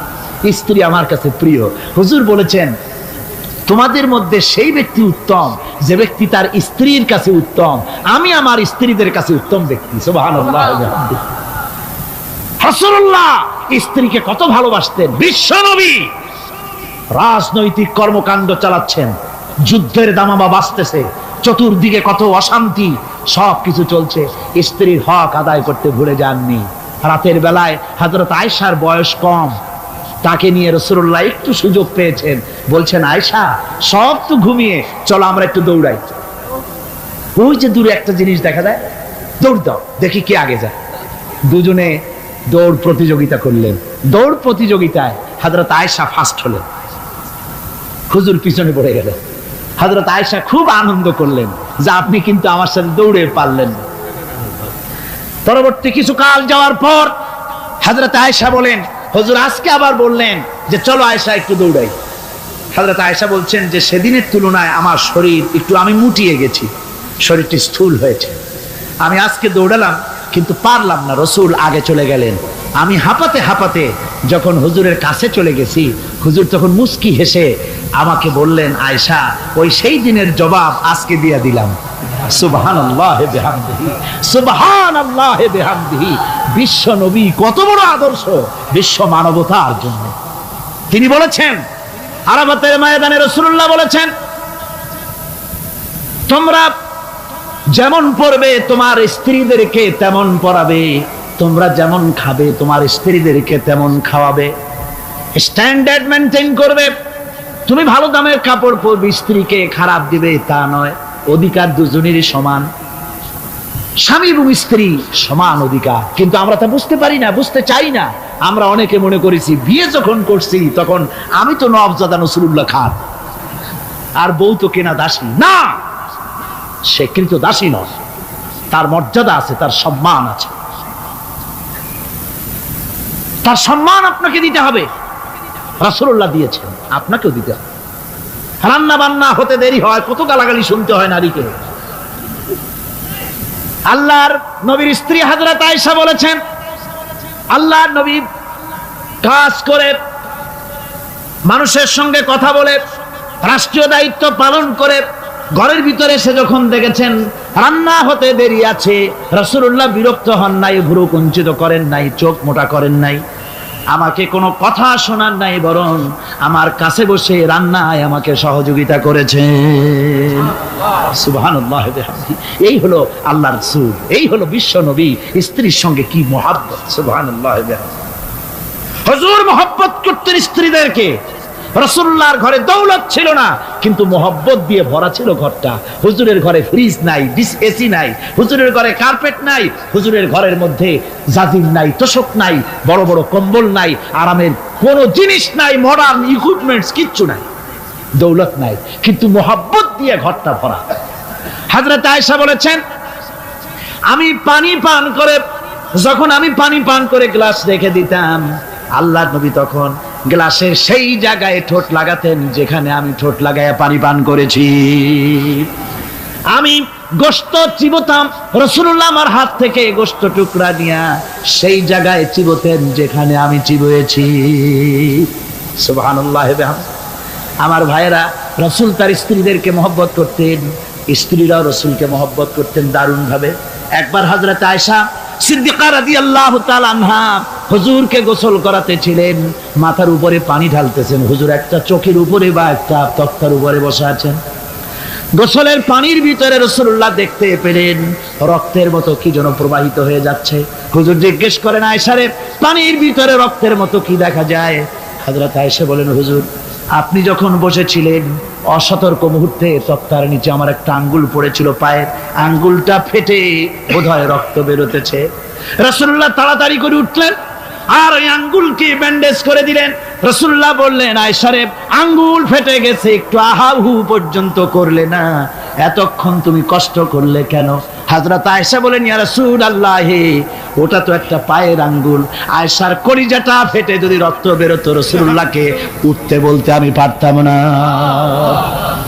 স্ত্রী আমার কাছে প্রিয়। হুজুর বলেছেন, তোমাদের মধ্যে সেই ব্যক্তি উত্তম যে ব্যক্তি তার স্ত্রীর কাছে উত্তম। আমি আমার স্ত্রীদের কাছে উত্তম ব্যক্তি। সুবহানাল্লাহ। রাসূলুল্লাহ স্ত্রীকে কত ভালোবাসতেন। বিশ্বনবী রাজনৈতিক কর্মকাণ্ড চালাচ্ছেন, যুদ্ধের দামামা বাজতেছে, চতুর্দিকে কত অশান্তি, সবকিছু চলছে, স্ত্রীর হক আদায় করতে ভুলে যাননি। রাতের বেলায় হযরত আয়েশার বয়স কম, তাকে নিয়ে রাসূলুল্লাহ একটু সুযোগ পেয়েছেন, বলছেন আয়েশা সব তো ঘুমিয়ে, চলো আমরা একটু দৌড়াই। ওই যে দূরে একটা জিনিস দেখা যায়, দৌড় দাও দেখি কে আগে যায়। দুজনে দৌড় প্রতিযোগিতা করলেন। দৌড় প্রতিযোগিতায় হযরত আয়েশা ফার্স্ট হলেন, হুজুর পিছনে পড়ে গেলেন। হযরত আয়েশা খুব আনন্দ করলেন যে আপনি কিন্তু আমার সাথে দৌড়ে পারলেন না। পরবর্তী কিছু কাল যাওয়ার পর হযরত আয়েশা বলেন, হুজুর আজকে আবার বললেন যে চলো আয়েশা একটু দৌড়াই। হযরত আয়েশা বলছেন যে সেদিনের তুলনায় আমার শরীর একটু, আমি মুটিয়ে গেছি, শরীরটি স্থূল হয়েছে। আমি আজকে দৌড়ালাম কিন্তু পারলাম না, রাসূল আগে চলে গেলেন। আমি হাঁপাতে হাঁপাতে যখন হুজুরের কাছে চলে গেছি, হুজুর তখন মুস্কি হেসে আমাকে বললেন, আয়েশা ওই সেই দিনের জবাব আজকে দিয়ে দিলাম। সুবহানাল্লাহি বিহামদিহি, সুবহানাল্লাহি বিহামদিহি। বিশ্ব নবী কত বড় আদর্শ বিশ্ব মানবতার জন্য। তিনি বলেছেন, আরাফাতের ময়দানে রাসূলুল্লাহ বলেছেন, তোমরা যেমন পড়বে তোমার স্ত্রীদেরকে তেমন পড়াবে, তোমরা যেমন খাবে তোমার স্ত্রীদেরকে তেমন খাওয়াবে, স্ট্যান্ডার্ড মেনটেন করবে। তুমি ভালো দামের কাপড় পরবে, স্ত্রীকে খারাপ দিবে তা নয়। অধিকার দুজনেরই সমান, স্বামী এবং স্ত্রী সমান অধিকার। কিন্তু আমরা তা বুঝতে পারি না, বুঝতে চাই না। আমরা অনেকে মনে করেছি বিয়ে যখন করছি তখন আমি তো নওয়াবজাদা নসরুল্লাহ খান, আর বউ তো কেনা দাসী না। সে কিন্তু দাসী নয়, তার মর্যাদা আছে, তার সম্মান আছে, তার সম্মান আপনাকে দিতে হবে। রাসূলুল্লাহ দিয়েছেন, আপনাকেও দিতে হবে। রান্না বান্না হতে দেরি হয়, কত গালাগালি শুনতে হয় নারীকে। আল্লাহর নবীর স্ত্রী হযরত আয়েশা বলেছেন, আল্লাহর নবী কাজ করে, মানুষের সঙ্গে কথা বলে, রাষ্ট্রীয় দায়িত্ব পালন করে ঘরের ভিতরে সে যখন দেখেছেন রান্না হতে দেরি আছে, রাসূলুল্লাহ বিরক্ত হন নাই, ভ্রু কুঞ্চিত করেন নাই, চোখ মোটা করেন নাই, আমাকে কোনো কথা শোনার নাই, বরং আমার কাছে বসে রান্নায় আমাকে সহযোগিতা করেছেন। সুবহানাল্লাহ বিহামদিহি। এই হলো আল্লাহর রাসূল, এই হলো বিশ্ব নবী। স্ত্রীর সঙ্গে কি মহব্বত! সুবহানাল্লাহ বিহামদিহি। হুজুর মহব্বত করতেন স্ত্রীদেরকে। রাসূলুল্লাহর ঘরে দৌলত ছিল না, কিন্তু মহব্বত দিয়ে ভরা ছিল ঘরটা। হুজুরের ঘরে ফ্রিজ নাই, এসি নাই, হুজুরের ঘরে কার্পেট নাই, হুজুরের ঘরের মধ্যে জাজিম নাই, তোশক নাই, বড় বড় কম্বল নাই, আরামের কোনো জিনিস নাই, মডার্ন ইকুইপমেন্টস কিচ্ছু নাই, দৌলত নাই, কিন্তু মহব্বত দিয়ে ঘরটা ভরা। হযরত আয়েশা বলেছেন, আমি পানি পান করে, যখন আমি পানি পান করে গ্লাস রেখে দিতাম, আল্লাহর নবী তখন গ্লাসের সেই জায়গায় ঠোঁট লাগাতেন যেখানে আমি ঠোঁট লাগাইয়া পানি পান করেছি। আমি গোশত চিবোতাম, রাসূলুল্লাহ আমার হাত থেকে গোশত টুকরা নিয়া সেই জায়গায় চিবোতেন যেখানে আমি চিবয়েছি। সুবহানাল্লাহ বিহামদিহি। আমার ভাইয়েরা, রাসূল তার স্ত্রীদেরকে মহব্বত করতেন, স্ত্রীরাও রাসূলকে মহব্বত করতেন দারুণ ভাবে। একবার হযরত আয়েশা সিদ্দিকা রাদিয়াল্লাহু তাআলা আনহা হুজুরকে গোসল করাতে ছিলেন, মাথার উপরে পানি ঢালতেছেন, হুজুর একটা চোখের উপরে বা একটা তক্তার উপরে বসে আছেন। গোসলের পানির ভিতরে রাসূলুল্লাহ দেখতে পেলেন রক্তের মতো কি যেন প্রবাহিত হয়ে যাচ্ছে। হুজুর জিজ্ঞেস করেন, আয়েশা রে, পানির ভিতরে রক্তের মতো কি দেখা যায়? হযরত আয়েশা বলেন, হুজুর আপনি যখন বসেছিলেন অসতর্ক মুহূর্তে তক্তার নিচে আমার একটা আঙ্গুল পড়েছিল, পায়ের আঙ্গুলটা ফেটে বোধহয় রক্ত বেরোতেছে। রাসূলুল্লাহ তাড়াতাড়ি করে উঠলেন আর ওই আঙ্গুলকে ব্যান্ডেজ করে দিলেন। রাসূলুল্লাহ বললেন, আয়েশা রে, আঙ্গুল ফেটে গেছে, একটু আহাহু পর্যন্ত করলে না, এতক্ষণ তুমি কষ্ট করলে কেন? হযরত আয়েশা বলেন, ইয়া রাসূলুল্লাহ, ওটা তো একটা পায়ের আঙ্গুল। আয়েশার কলিজাটা ফেটে যদি রক্ত বেরোতো, রাসূলুল্লাহকে উঠতে বলতে আমি পারতাম না।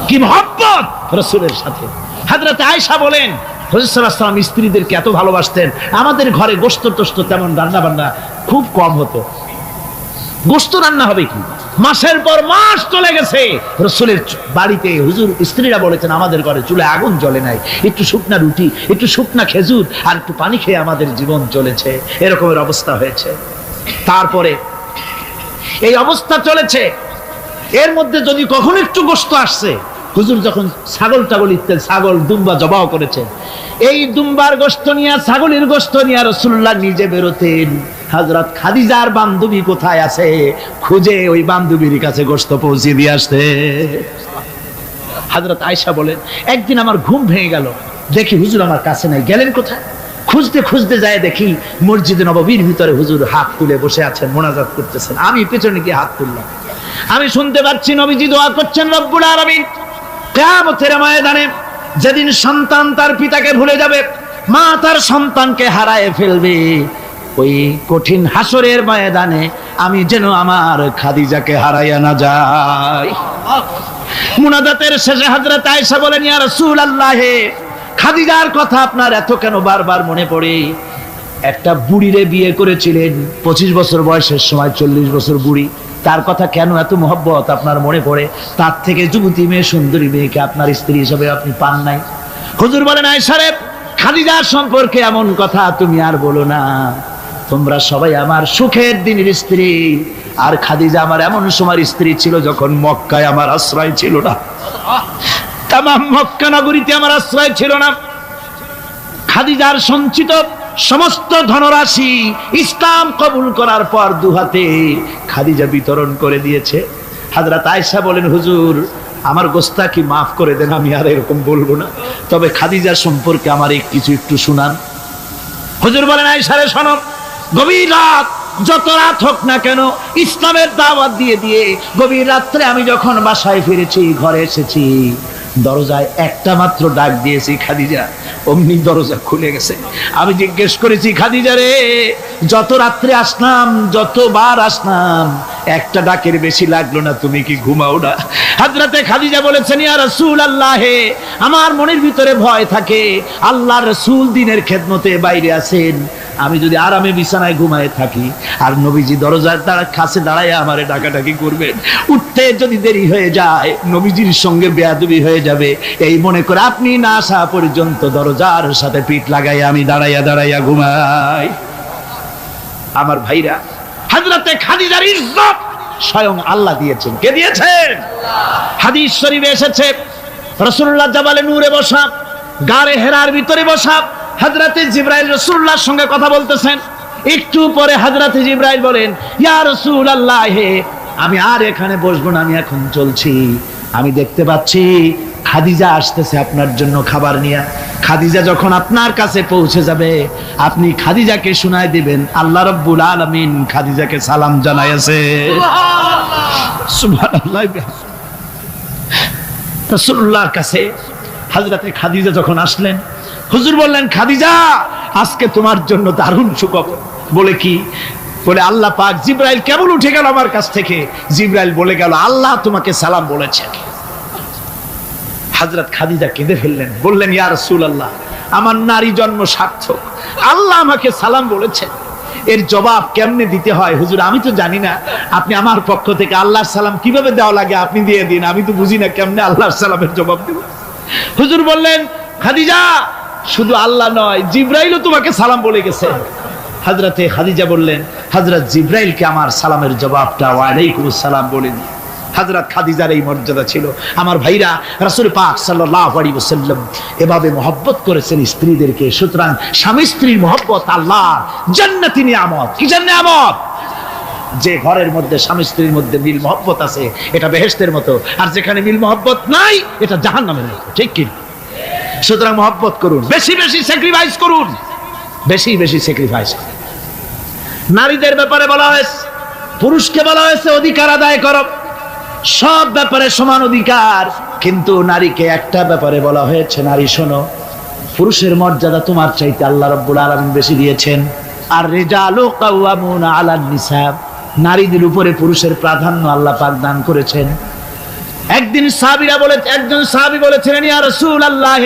কি মহব্বত রাসূলের সাথে! হযরত আয়েশা বলেন, হুজুর সাল্লাল্লাহু আলাইহি ওয়াসাল্লাম স্ত্রীদেরকে এত ভালোবাসতেন, আমাদের ঘরে গোশত টোস্ত তেমন রান্না বান্না খুব কম হতো। গোশত রান্না হবে কি, মাসের পর মাস চলে গেছে রাসূলের বাড়িতে, হুজুর স্ত্রীরা বলেছেন আমাদের ঘরে চুলে আগুন জ্বলে নাই, একটু শুকনা রুটি, একটু শুকনা খেজুর আর একটু পানি খেয়ে আমাদের জীবন চলেছে, এরকমের অবস্থা হয়েছে। তারপরে এই অবস্থা চলেছে, এর মধ্যে যদি কখনো একটু গোশত আসছে, হুজুর যখন ছাগল টাগল ইত্যাদি ছাগল দুম্বা জবাও করেছেন, এই দুম্বার গোশত নিয়ে ছাগলের গোশত নিয়ে রাসূলুল্লাহ নিজে বেরোতেন। হযরত খাদিজার বান্ধবী কোথায় আছে খুঁজে ওই বান্ধবীর কাছে গোশত পৌঁছে দিয়ে আসতে। হযরত আয়েশা বলেন, একদিন আমার ঘুম ভেঙে গেল, দেখি হুজুর আমার কাছে নাই, গেলেন কোথায়? খুঁজতে খুঁজতে যায় দেখি মসজিদে নববীর ভিতরে হুজুর হাত তুলে বসে আছেন, মোনাজাত করতেছেন। আমি পেছনে গিয়ে হাত তুললাম, আমি শুনতে পাচ্ছি নবীজি দোয়া করছেন, রব্বুল আলামিন কিয়ামতের ময়দানে যেদিন সন্তান তার পিতাকে ভুলে যাবে, মা তার সন্তানকে হারায় ফেলবে, ওই কঠিন হাসরের ময়দানে আমি যেন আমার খাদিজাকে হারাইয়া না যাই। মুনাজাতের শেষে হযরত আয়েশা বলেন, ইয়া রাসূলুল্লাহ, খাদিজার কথা আপনার এত কেন বারবার মনে পড়ে? একটা বুড়িরে বিয়ে করেছিলেন 25 বছর বয়সের সময়, 40 বছর বুড়ি, তার কথা কেন এত মহব্বত আপনার মনে পড়ে? তার থেকে যুবতী মেয়ে, সুন্দরী মেয়েকে আপনার স্ত্রী হিসেবে আপনি পান নাই? হুজুর বলেন, আয়েশা রে, খাদিজার সম্পর্কে এমন কথা তুমি আর বলো না। তোমরা সবাই আমার সুখের দিনের স্ত্রী, আর খাদিজা আমার এমন সময়ের স্ত্রী ছিল যখন মক্কায় আমার আশ্রয় ছিল না, তামাম মক্কা নগরীতে আমার আশ্রয় ছিল না। খাদিজার সঞ্চিত সমস্ত ধনরাশি ইসলাম কবুল করার পর দুহাতে খাদিজা বিতরণ করে দিয়েছে। হযরত আয়েশা বলেন, হুজুর আমার গোস্তাকি মাফ করে দেন, আমি আর এরকম বলবো না, তবে খাদিজার সম্পর্কে আমার কিছু একটু শুনান। হুজুর বলেন, আয়েশা রে শোনো, গভীর রাত, যত রাত হোক না কেন, ইসলামের দাওয়াত দিয়ে দিয়ে গভীর রাত্রে আমি যখন বাসায় ফিরেছি, ঘরে এসেছি, দরজায় একটা মাত্র ডাক দিয়েছি, খাদিজা, অমনি দরজা খুলে গেছে। আমি জিজ্ঞেস করেছি, খাদিজা রে, যত রাত্রে আসলাম, যতবার আসলাম, একটা ডাকের বেশি লাগলো না, তুমি কি ঘুমাও না? হযরতে খাদিজা বলেছেন, ইয়া রাসূলুল্লাহ, আমার মনের ভিতরে ভয় থাকে, আল্লাহর রাসূল দ্বীনের খেদমতে বাইরে আছেন, আমি যদি আরামে বিছানায় ঘুমায় থাকি আর নবীজি দরজার কাছে দাঁড়ায় আমারে ডাকাডাকি করবেন, উঠতে যদি দেরি হয়ে যায় নবীজির সঙ্গে বেয়াদবি হয়ে যাবে, এই মনে করে আপনি না আসা পর্যন্ত দরজার সাথে পিঠ লাগাইয়া আমি দাঁড়াইয়া দাঁড়াইয়া ঘুমাই। আমার ভাইরা, হযরতে খাদিজার ইজ্জত স্বয়ং আল্লাহ দিয়েছেন। কে দিয়েছেন? হাদিস শরীফে এসেছে, রাসূলুল্লাহ জাবালে নূরে বসা, গারে হেরার ভিতরে বসা, হযরতে জিবরাইল রাসূলুল্লাহর সঙ্গে কথা বলতেছেন। একটু পরে হযরতে জিবরাইল বলেন, ইয়া রাসূলুল্লাহ, আমি আর এখানে বসবো না, আমি এখন চলছি। আমি দেখতে পাচ্ছি খাদিজা আসতেছে আপনার জন্য খাবার নিয়ে। খাদিজা যখন আপনার কাছে পৌঁছে যাবে, আপনি খাদিজাকে শুনায় দিবেন, আল্লাহ রাব্বুল আলামিন খাদিজাকে সালাম জানাইছে। সুবহানাল্লাহ। রাসূলুল্লাহর কাছে হযরতে খাদিজা যখন আসলেন, হুজুর বললেন, খাদিজা, আজকে তোমার জন্য দারুণ সুখবর। বলে কি? বলে, আল্লাহ পাক, জিবরাইল কেবল উঠে গেল আমার কাছ থেকে, জিবরাইল বলে গেল আল্লাহ তোমাকে সালাম বলেছেন। হযরত খাদিজা কেঁদে ফেললেন, বললেন, ইয়া রাসূলুল্লাহ, আমার নারী জন্ম সার্থক, আল্লাহ আমাকে সালাম বলেছেন, এর জবাব কেমনে দিতে হয় হুজুর আমি তো জানি না, আপনি আমার পক্ষ থেকে আল্লাহর সালাম কিভাবে দেওয়া লাগে আপনি দিয়ে দিন, আমি তো বুঝি না কেমনে আল্লাহর সালামের জবাব দেব। হুজুর বললেন, খাদিজা, শুধু আল্লাহ নয়, জিবরাইলও তোমাকে সালাম বলে গেছে। হযরতে খাদিজা বললেন, হযরত জিবরাইলকে আমার সালামের জবাবটা ওয়ালাইকুমুস সালাম বলে দিন। হযরত খাদিজার এই মর্যাদা ছিল। আমার ভাইরা, রাসূল পাক সাল্লাল্লাহু আলাইহি ওয়াসাল্লাম এভাবে মহব্বত করেছেন স্ত্রীদেরকে। সুতরাং স্বামী স্ত্রীর মহব্বত আল্লাহর জান্নাতি নিয়ামত। কি নিয়ামত? যে ঘরের মধ্যে স্বামী স্ত্রীর মধ্যে মিল মহব্বত আছে, এটা বেহেশতের মতো, আর যেখানে মিল মহব্বত নাই, এটা জাহান্নামের মতো। ঠিক কি? সুতরাং মহব্বত করুন, বেশি বেশি স্যাক্রিফাইস করুন, বেশি বেশি স্যাক্রিফাইস করুন। নারীদের ব্যাপারে বলা হয়েছে, পুরুষকে বলা হয়েছে অধিকার আদায় করো, সব ব্যাপারে সমান অধিকার, কিন্তু নারীকে একটা ব্যাপারে বলা হয়েছে, নারী শোনো, পুরুষের মর্যাদা তোমার চাইতে আল্লাহ রাব্বুল আলামিন বেশি দিয়েছেন। আর রিজালু কাওয়ামুনা আলান নিসা, নারীদের উপরে পুরুষের প্রাধান্য আল্লাহ পাক দান করেছেন। একদিন একজন সাহাবী বলেছিলেন, ইয়া রাসূলুল্লাহ,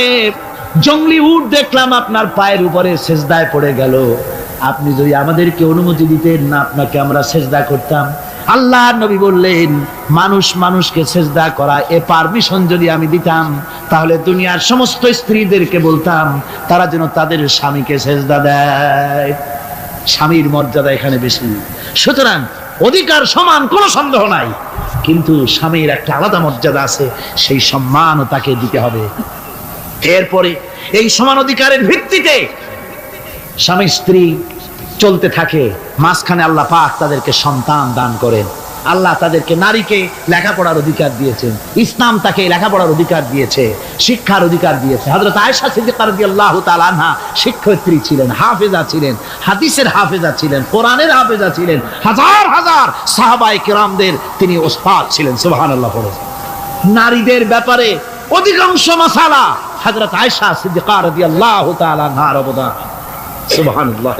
জঙ্গলি উট দেখলাম আপনার পায়ের উপরে সেজদায় পড়ে গেল, আপনি যদি আমাদেরকে অনুমতি দিতেন না, আপনাকে আমরা সেজদা করতাম। আল্লাহর নবী বললেন, মানুষ মানুষকে সেজদা করা, এ পারমিশন যদি আমি দিতাম, তাহলে দুনিয়ার সমস্ত স্ত্রীদেরকে বলতাম তারা যেন তাদের স্বামীকে সেজদা দেয়। স্বামীর মর্যাদা এখানে বেশি। সুতরাং অধিকার সমান, কোনো সন্দেহ নাই, কিন্তু স্বামীর একটা আলাদা মর্যাদা আছে, সেই সম্মানও তাকে দিতে হবে। এরপরে এই সমান অধিকারের ভিত্তিতে স্বামী স্ত্রী চলতে থাকে, মাঝখানে আল্লাহ পাক তাদেরকে সন্তান দান করেন। আল্লাহ তাদেরকে, নারীকে লেখাপড়ার অধিকার দিয়েছেন, ইসলাম তাকে লেখাপড়ার অধিকার দিয়েছে, শিক্ষার অধিকার দিয়েছে। হযরত আয়েশা সিদ্দিকা রাদিয়াল্লাহু তাআলা আনহা শিক্ষয়িত্রী ছিলেন, হাফেজা ছিলেন, হাদিসের হাফেজা ছিলেন, কোরআনের হাফেজা ছিলেন, হাজার হাজার সাহাবায়ে কেরামদের তিনি ওস্তাদ ছিলেন। সুবহানাল্লাহ পড়ে। নারীদের ব্যাপারে অধিকাংশ মাসালা হযরত আয়েশা সিদ্দিকা রাদিয়াল্লাহু তাআলা আনহার অবদান। সুবহানাল্লাহ।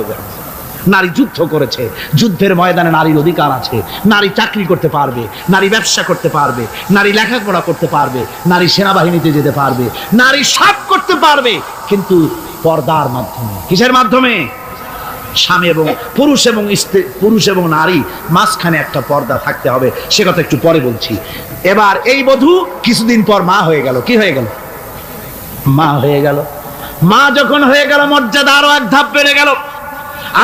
নারী যুদ্ধ করেছে, যুদ্ধের ময়দানে নারীর অধিকার আছে। নারী চাকরি করতে পারবে, নারী ব্যবসা করতে পারবে, নারী লেখাপড়া করতে পারবে, নারী সেনাবাহিনীতে যেতে পারবে, নারী সব করতে পারবে, কিন্তু পর্দার মাধ্যমে। কিসের মাধ্যমে? স্বামী এবং পুরুষ এবং স্ত্রী, পুরুষ এবং নারী মাঝখানে একটা পর্দা থাকতে হবে। সে কথা একটু পরে বলছি। এবার এই বধূ কিছুদিন পর মা হয়ে গেল। কি হয়ে গেল? মা হয়ে গেল। মা যখন হয়ে গেল, মর্যাদা আরো এক ধাপ বেড়ে গেল।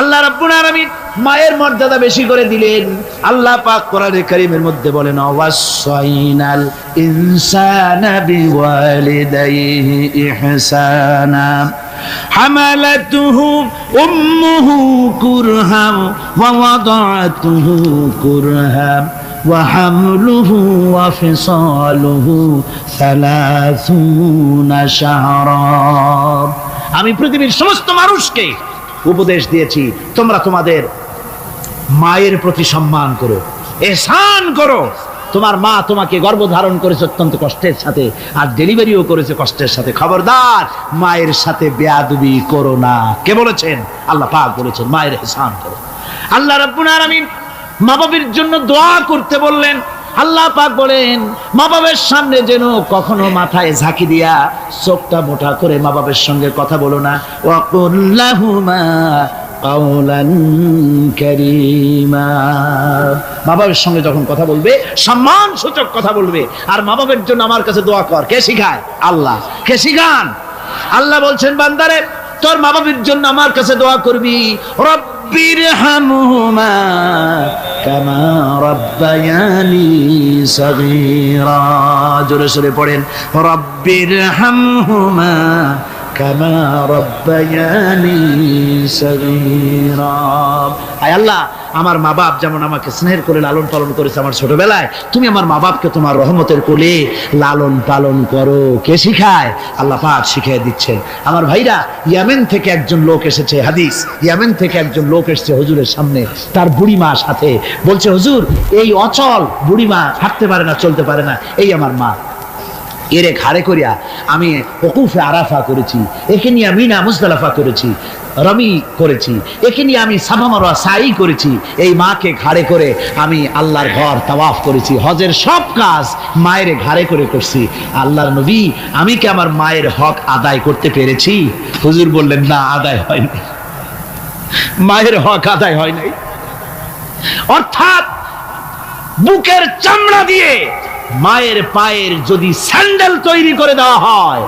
আল্লাহ রাব্বুল আলামিন মায়ের মর্যাদা বেশি করে দিলেন। আল্লাহ পাক কোরআনে কারীমের মধ্যে বলেন, ওয়াসাইনাল ইনসানা বিওয়ালিদাইহি ইহসানা হামালাতুহু উম্মুহু কুরহাম ওয়া ওয়াদাআতুহু কুরহাম ওয়া হামলুহু ওয়া ফিসালুহু 30 শাহরা। আমি পৃথিবীর সমস্ত মানুষকে উপদেশ দিয়েছি, তোমরা তোমাদের মায়ের প্রতি সম্মান করো, ihsan করো। তোমার মা তোমাকে গর্ভধারণ করেছে অত্যন্ত কষ্টের সাথে, আর ডেলিভারিও করেছে কষ্টের সাথে। খবরদার মায়ের সাথে বেয়াদবি করো না। কে বলেছেন? আল্লাহ পাক বলেছেন মায়ের ihsan করো। আল্লাহ রাব্বুল আলামিন মা বাবার জন্য দোয়া করতে বললেন। আল্লাহ পাক বলেন, মা বাবার সামনে যেন কখনো মাথায় ঝাঁকি দিয়া চোখটা মোটা করে মা বাবার সঙ্গে কথা বলো না। ওয়াকুল লাহুমা কাওলান কারীমা। মা বাবার সঙ্গে যখন কথা বলবে, সম্মান সূচক কথা বলবে। আর মা বাবার জন্য আমার কাছে দোয়া কর। কে শিখায়? আল্লাহ। কে শিখান? আল্লাহ বলছেন, বান্দারে তোর মা বাবার জন্য আমার কাছে দোয়া করবি। রব্বিরহামহুমা কামা রাব্বায়ানি সগীরা। জোরে সোরে পড়েন, রব্বিরহামহুমা কামা রাব্বায়ানি সগীরা। আয় আল্লাহ, আমার মা বাপ যেমন আমাকে স্নেহ করে লালন পালন করেছে আমার ছোটবেলায়, তুমি আমার মা বাপকে তোমার রহমতের কোলে লালন পালন করো। কে শিখায়? আল্লাহ পাক শিখিয়ে দিচ্ছেন। আমার ভাইরা, ইয়ামেন থেকে একজন লোক এসেছে, হাদিস, ইয়ামেন থেকে একজন লোক এসেছে হুজুরের সামনে, তার বুড়ি মা সাথে। বলছে, হুজুর, এই অচল বুড়ি মা, হাঁটতে পারে না, চলতে পারে না, এই আমার মা। এরে ঘাড়ে করিয়া আমি ওকুফে আরাফা করেছি, একে নিয়ে মিনা মুজদালিফা করেছি, রমি করেছি, একে নিয়ে আমি সাফা মারওয়া সাই করেছি। এই মাকে ঘাড়ে করে আমি আল্লাহর ঘর তাওয়াফ করেছি, হজের সব কাজ মায়ের ঘাড়ে করে করছি। আল্লাহর নবী, আমি কি আমার মায়ের হক আদায় করতে পেরেছি? হুজুর বললেন, না, আদায় হয়নি, মায়ের হক আদায় হয় নাই। অর্থাৎ বুকের চামড়া দিয়ে মায়ের পায়ের যদি স্যান্ডেল তৈরি করে দেওয়া হয়,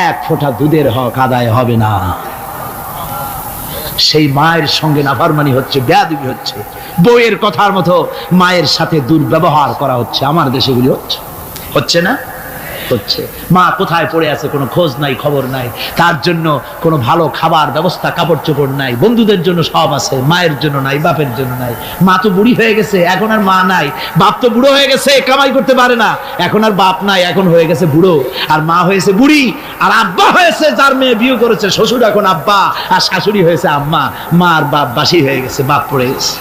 এক ফোঁটা দুধের হক আদায় হবে না। সেই মায়ের সঙ্গে নাফরমানি হচ্ছে, বেয়াদবি হচ্ছে, বউয়ের কথার মতো মায়ের সাথে দুর্ব্যবহার করা হচ্ছে। আমার দেশে এগুলি হচ্ছে, হচ্ছে না? হচ্ছে। মা কোথায় পড়ে আছে কোনো খোঁজ নাই, খবর নাই। তার জন্য কোনো ভালো খাবার ব্যবস্থা, কাপড় চোপড় নাই। বন্ধুদের জন্য সব আছে, মায়ের জন্য নাই, বাপের জন্য নাই। মা তো বুড়ি হয়ে গেছে, এখন আর মা নাই। বাপ তো বুড়ো হয়ে গেছে, কামাই করতে পারে না, এখন আর বাপ নাই, এখন হয়ে গেছে বুড়ো। আর মা হয়েছে বুড়ি। আর আব্বা হয়েছে, যার মেয়ে বিয়ে করেছে শ্বশুর এখন আব্বা, আর শাশুড়ি হয়েছে আম্মা। মা আর বাপ বাসি হয়ে গেছে, বাপ পড়ে গেছে।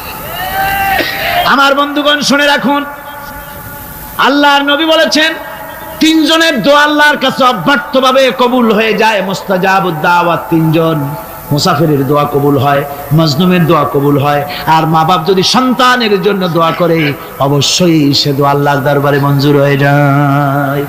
আমার বন্ধুগণ, শুনে রাখুন, আল্লাহর নবী বলেছেন, তিনজনের দোয়া আল্লাহর কাছে অব্যর্থভাবে কবুল হয়ে যায়। মুস্তাজাবুদ দাওয়াত তিনজন। মুসাফিরের দোয়া কবুল হয়, মজলুমের দোয়া কবুল হয়, আর মা বাপ যদি সন্তানের জন্য দোয়া করে, অবশ্যই সে দোয়া আল্লাহর দরবারে মঞ্জুর হয়ে যায়।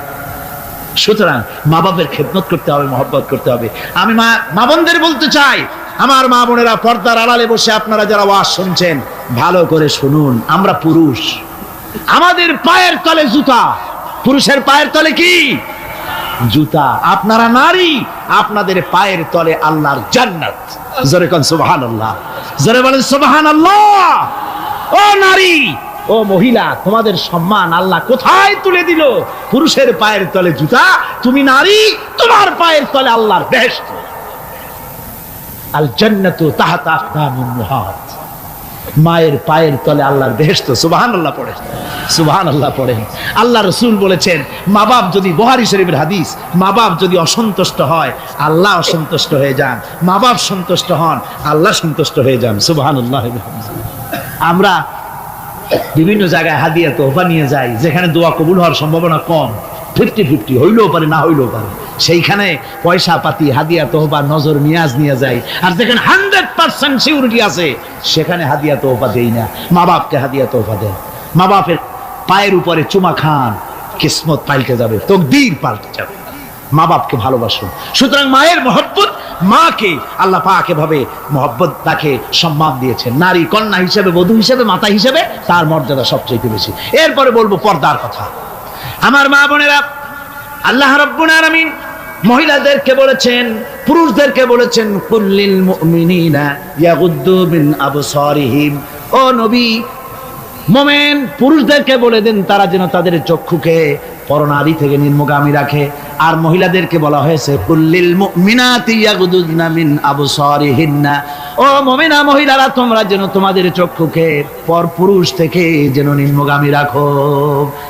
সুতরাং মা বাপের খেদমত করতে হবে, মহব্বত করতে হবে। আমি মা বোনদের বলতে চাই, আমার মা বোনেরা, পর্দার আড়ালে বসে আপনারা যারা ওয়াজ শুনছেন, ভালো করে শুনুন। আমরা পুরুষ, আমাদের পায়ের তলে জুতা। পুরুষের পায়ের তলে কি? জুতা। আপনারা নারী, আপনাদের পায়ের তলে আল্লাহর জান্নাত। জোরে কোন সুবহানাল্লাহ, জোরে বলেন সুবহানাল্লাহ। ও নারী, ও মহিলা, তোমাদের সম্মান আল্লাহ কোথায় তুলে দিল? পুরুষের পায়ের তলে জুতা, তুমি নারী, তোমার পায়ের তলে আল্লাহর বেহেশত। আল জান্নাতু তাহতা আকদামিন মুহাত, মায়ের পায়ের তলে আল্লাহর বেহেশত। সুবহানাল্লাহ পড়েন, সুবহানাল্লাহ পড়েন। আল্লাহ রাসূল বলেছেন, মা বাপ যদি, বুখারী শরীফের হাদিস, মা বাপ যদি অসন্তুষ্ট হয় আল্লাহ অসন্তুষ্ট হয়ে যান, মা বাপ সন্তুষ্ট হন আল্লাহ সন্তুষ্ট হয়ে যান। সুবহানাল্লাহ। আমরা বিভিন্ন জায়গায় হাদিয়া তোহফা নিয়ে যাই, যেখানে দোয়া কবুল হওয়ার সম্ভাবনা কম, 50-50 হইলেও পারে না হইলেও পারে, সেইখানে পয়সা পাতি হাদিয়া তোহফা নজর নিয়াজ নিয়ে যাই। আর যেখানে 100% সিউরিটি আছে সেখানে হাদিয়া তোহফা দেই না। মা বাপকে হাদিয়া তোহফা দেন, মা বাপের পায়ের উপরে চুমা খান, কিসমত পাল্টে যাবে, তকদীর পাল্টে যাবে। মা বাপকে ভালোবাসুন। সুতরাং মায়ের মহব্বত, মাকে আল্লাহ পাক এভাবে মহব্বত তাকে সম্মান দিয়েছেন। নারী কন্যা হিসেবে, বধূ হিসেবে, মাতা হিসেবে তার মর্যাদা সবচেয়ে বেশি। এরপরে বলবো পর্দার কথা। আমার মা বোনেরা, আল্লাহ রাব্বুল আলামিন মহিলাদেরকে বলেছেন, পুরুষদেরকে বলেছেন, কুল্লিল মুমিনিনা ইয়াগুদ্দু মিন আবসারিহিম। ও নবী, মুমিন পুরুষদেরকে বলে দেন তারা যেন তাদের চক্ষুকে পরনারী থেকে নিম্নগামী রাখে। আর মহিলাদেরকে বলা হয়েছে, কুল্লিল মুমিনাতি ইয়াগুদুনা মিন আবসারিহিন্না। ও মুমিনা মহিলারা, তোমরা যেন তোমাদের চক্ষুকে পর পুরুষ থেকে যেন নিম্নগামী রাখো।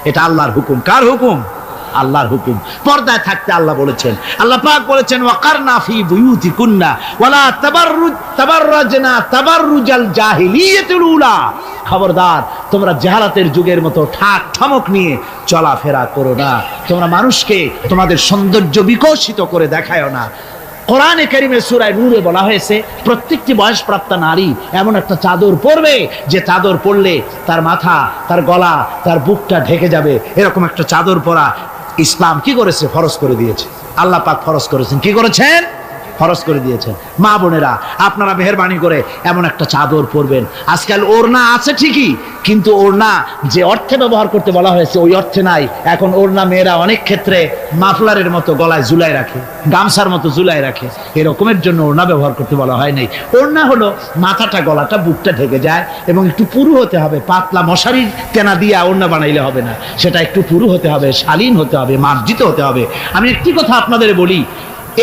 এটা আল্লাহর হুকুম। কার হুকুম? আল্লাহর হুকুম। পর্দায় থাকতে আল্লাহ বলেছেন, আল্লাহ পাক বলেছেন, ওয়াকারনা ফি বুয়ুতিকুন্না ওয়ালা তাবাররাজনা তাবাররুজাল জাহিলিয়াতুল উলা। খবরদার, তোমরা জাহালাতের যুগের মতো ঠাক ঠমক নিয়ে চলাফেরা করো না। তোমরা মানুষকে তোমাদের সৌন্দর্য বিকশিত করে দেখায়ও না। কোরআনে কারীমে সূরা নূরে বলা হয়েছে, প্রত্যেকটি বয়সপ্রাপ্তা নারী এমন একটা চাদর পরবে যে চাদর পরলে তার মাথা, তার গলা, তার বুকটা ঢেকে যাবে। এরকম একটা চাদর পরা ইসলাম কি করেছে? ফরজ করে দিয়েছে। আল্লাহ পাক ফরজ করেছেন। কি করেছেন? ফরজ করে দিয়েছেন। মা বোনেরা, আপনারা মেহেরবানি করে এমন একটা চাদর পরবেন। আজকাল ওড়না আছে ঠিকই, কিন্তু ওড়না যে অর্থে ব্যবহার করতে বলা হয়েছে ওই অর্থে নাই। এখন ওড়না মেয়েরা অনেক ক্ষেত্রে মাফলারের মতো গলায় ঝুলাই রাখে, গামছার মতো ঝুলাই রাখে। এরকমের জন্য ওড়না ব্যবহার করতে বলা হয় নাই। ওড়না হলো মাথাটা, গলাটা, বুকটা ঢেকে যায় এবং একটু পুরু হতে হবে। পাতলা মশারির তেনা দিয়ে ওড়না বানাইলে হবে না, সেটা একটু পুরু হতে হবে, শালীন হতে হবে, মার্জিত হতে হবে। আমি একটি কথা আপনাদের বলি,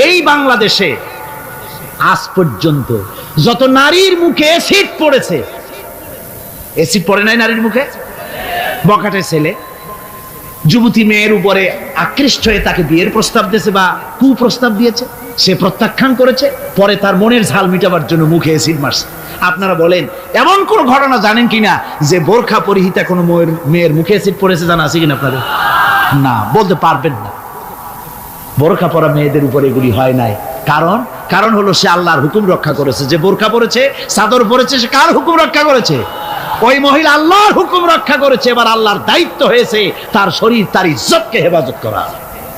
এই বাংলাদেশে আজ পর্যন্ত যত নারীর মুখে অ্যাসিড পড়েছে, অ্যাসিড পড়ে নাই নারীর মুখে? বখাটে ছেলে যুবতী মেয়ের উপরে আকৃষ্ট হয়ে তাকে বিয়ের প্রস্তাব দিয়েছে বা কুপ্রস্তাব দিয়েছে, সে প্রত্যাখ্যান করেছে, পরে তার মনের ঝাল মিটাবার জন্য মুখে অ্যাসিড মারছে। আপনারা বলেন, এমন কোন ঘটনা জানেন কিনা যে বোরখা পরিহিতা কোনো মেয়ের মুখে অ্যাসিড পড়েছে? জানা আছে কিনা আপনাদের? না, বলতে পারবেন না। বোরখা পরা মেয়েদের উপরে এগুলি হয় নাই। কারণ হলো সে আল্লাহর হুকুম রক্ষা করেছে। যে বোরখা পরেছে, চাদর পরেছে, সে কার হুকুম রক্ষা করেছে? ওই মহিলা আল্লাহর হুকুম রক্ষা করেছে। এবার আল্লাহর দায়িত্ব হয়েছে তার শরীর, তার ইজ্জতকে হেফাজত করা।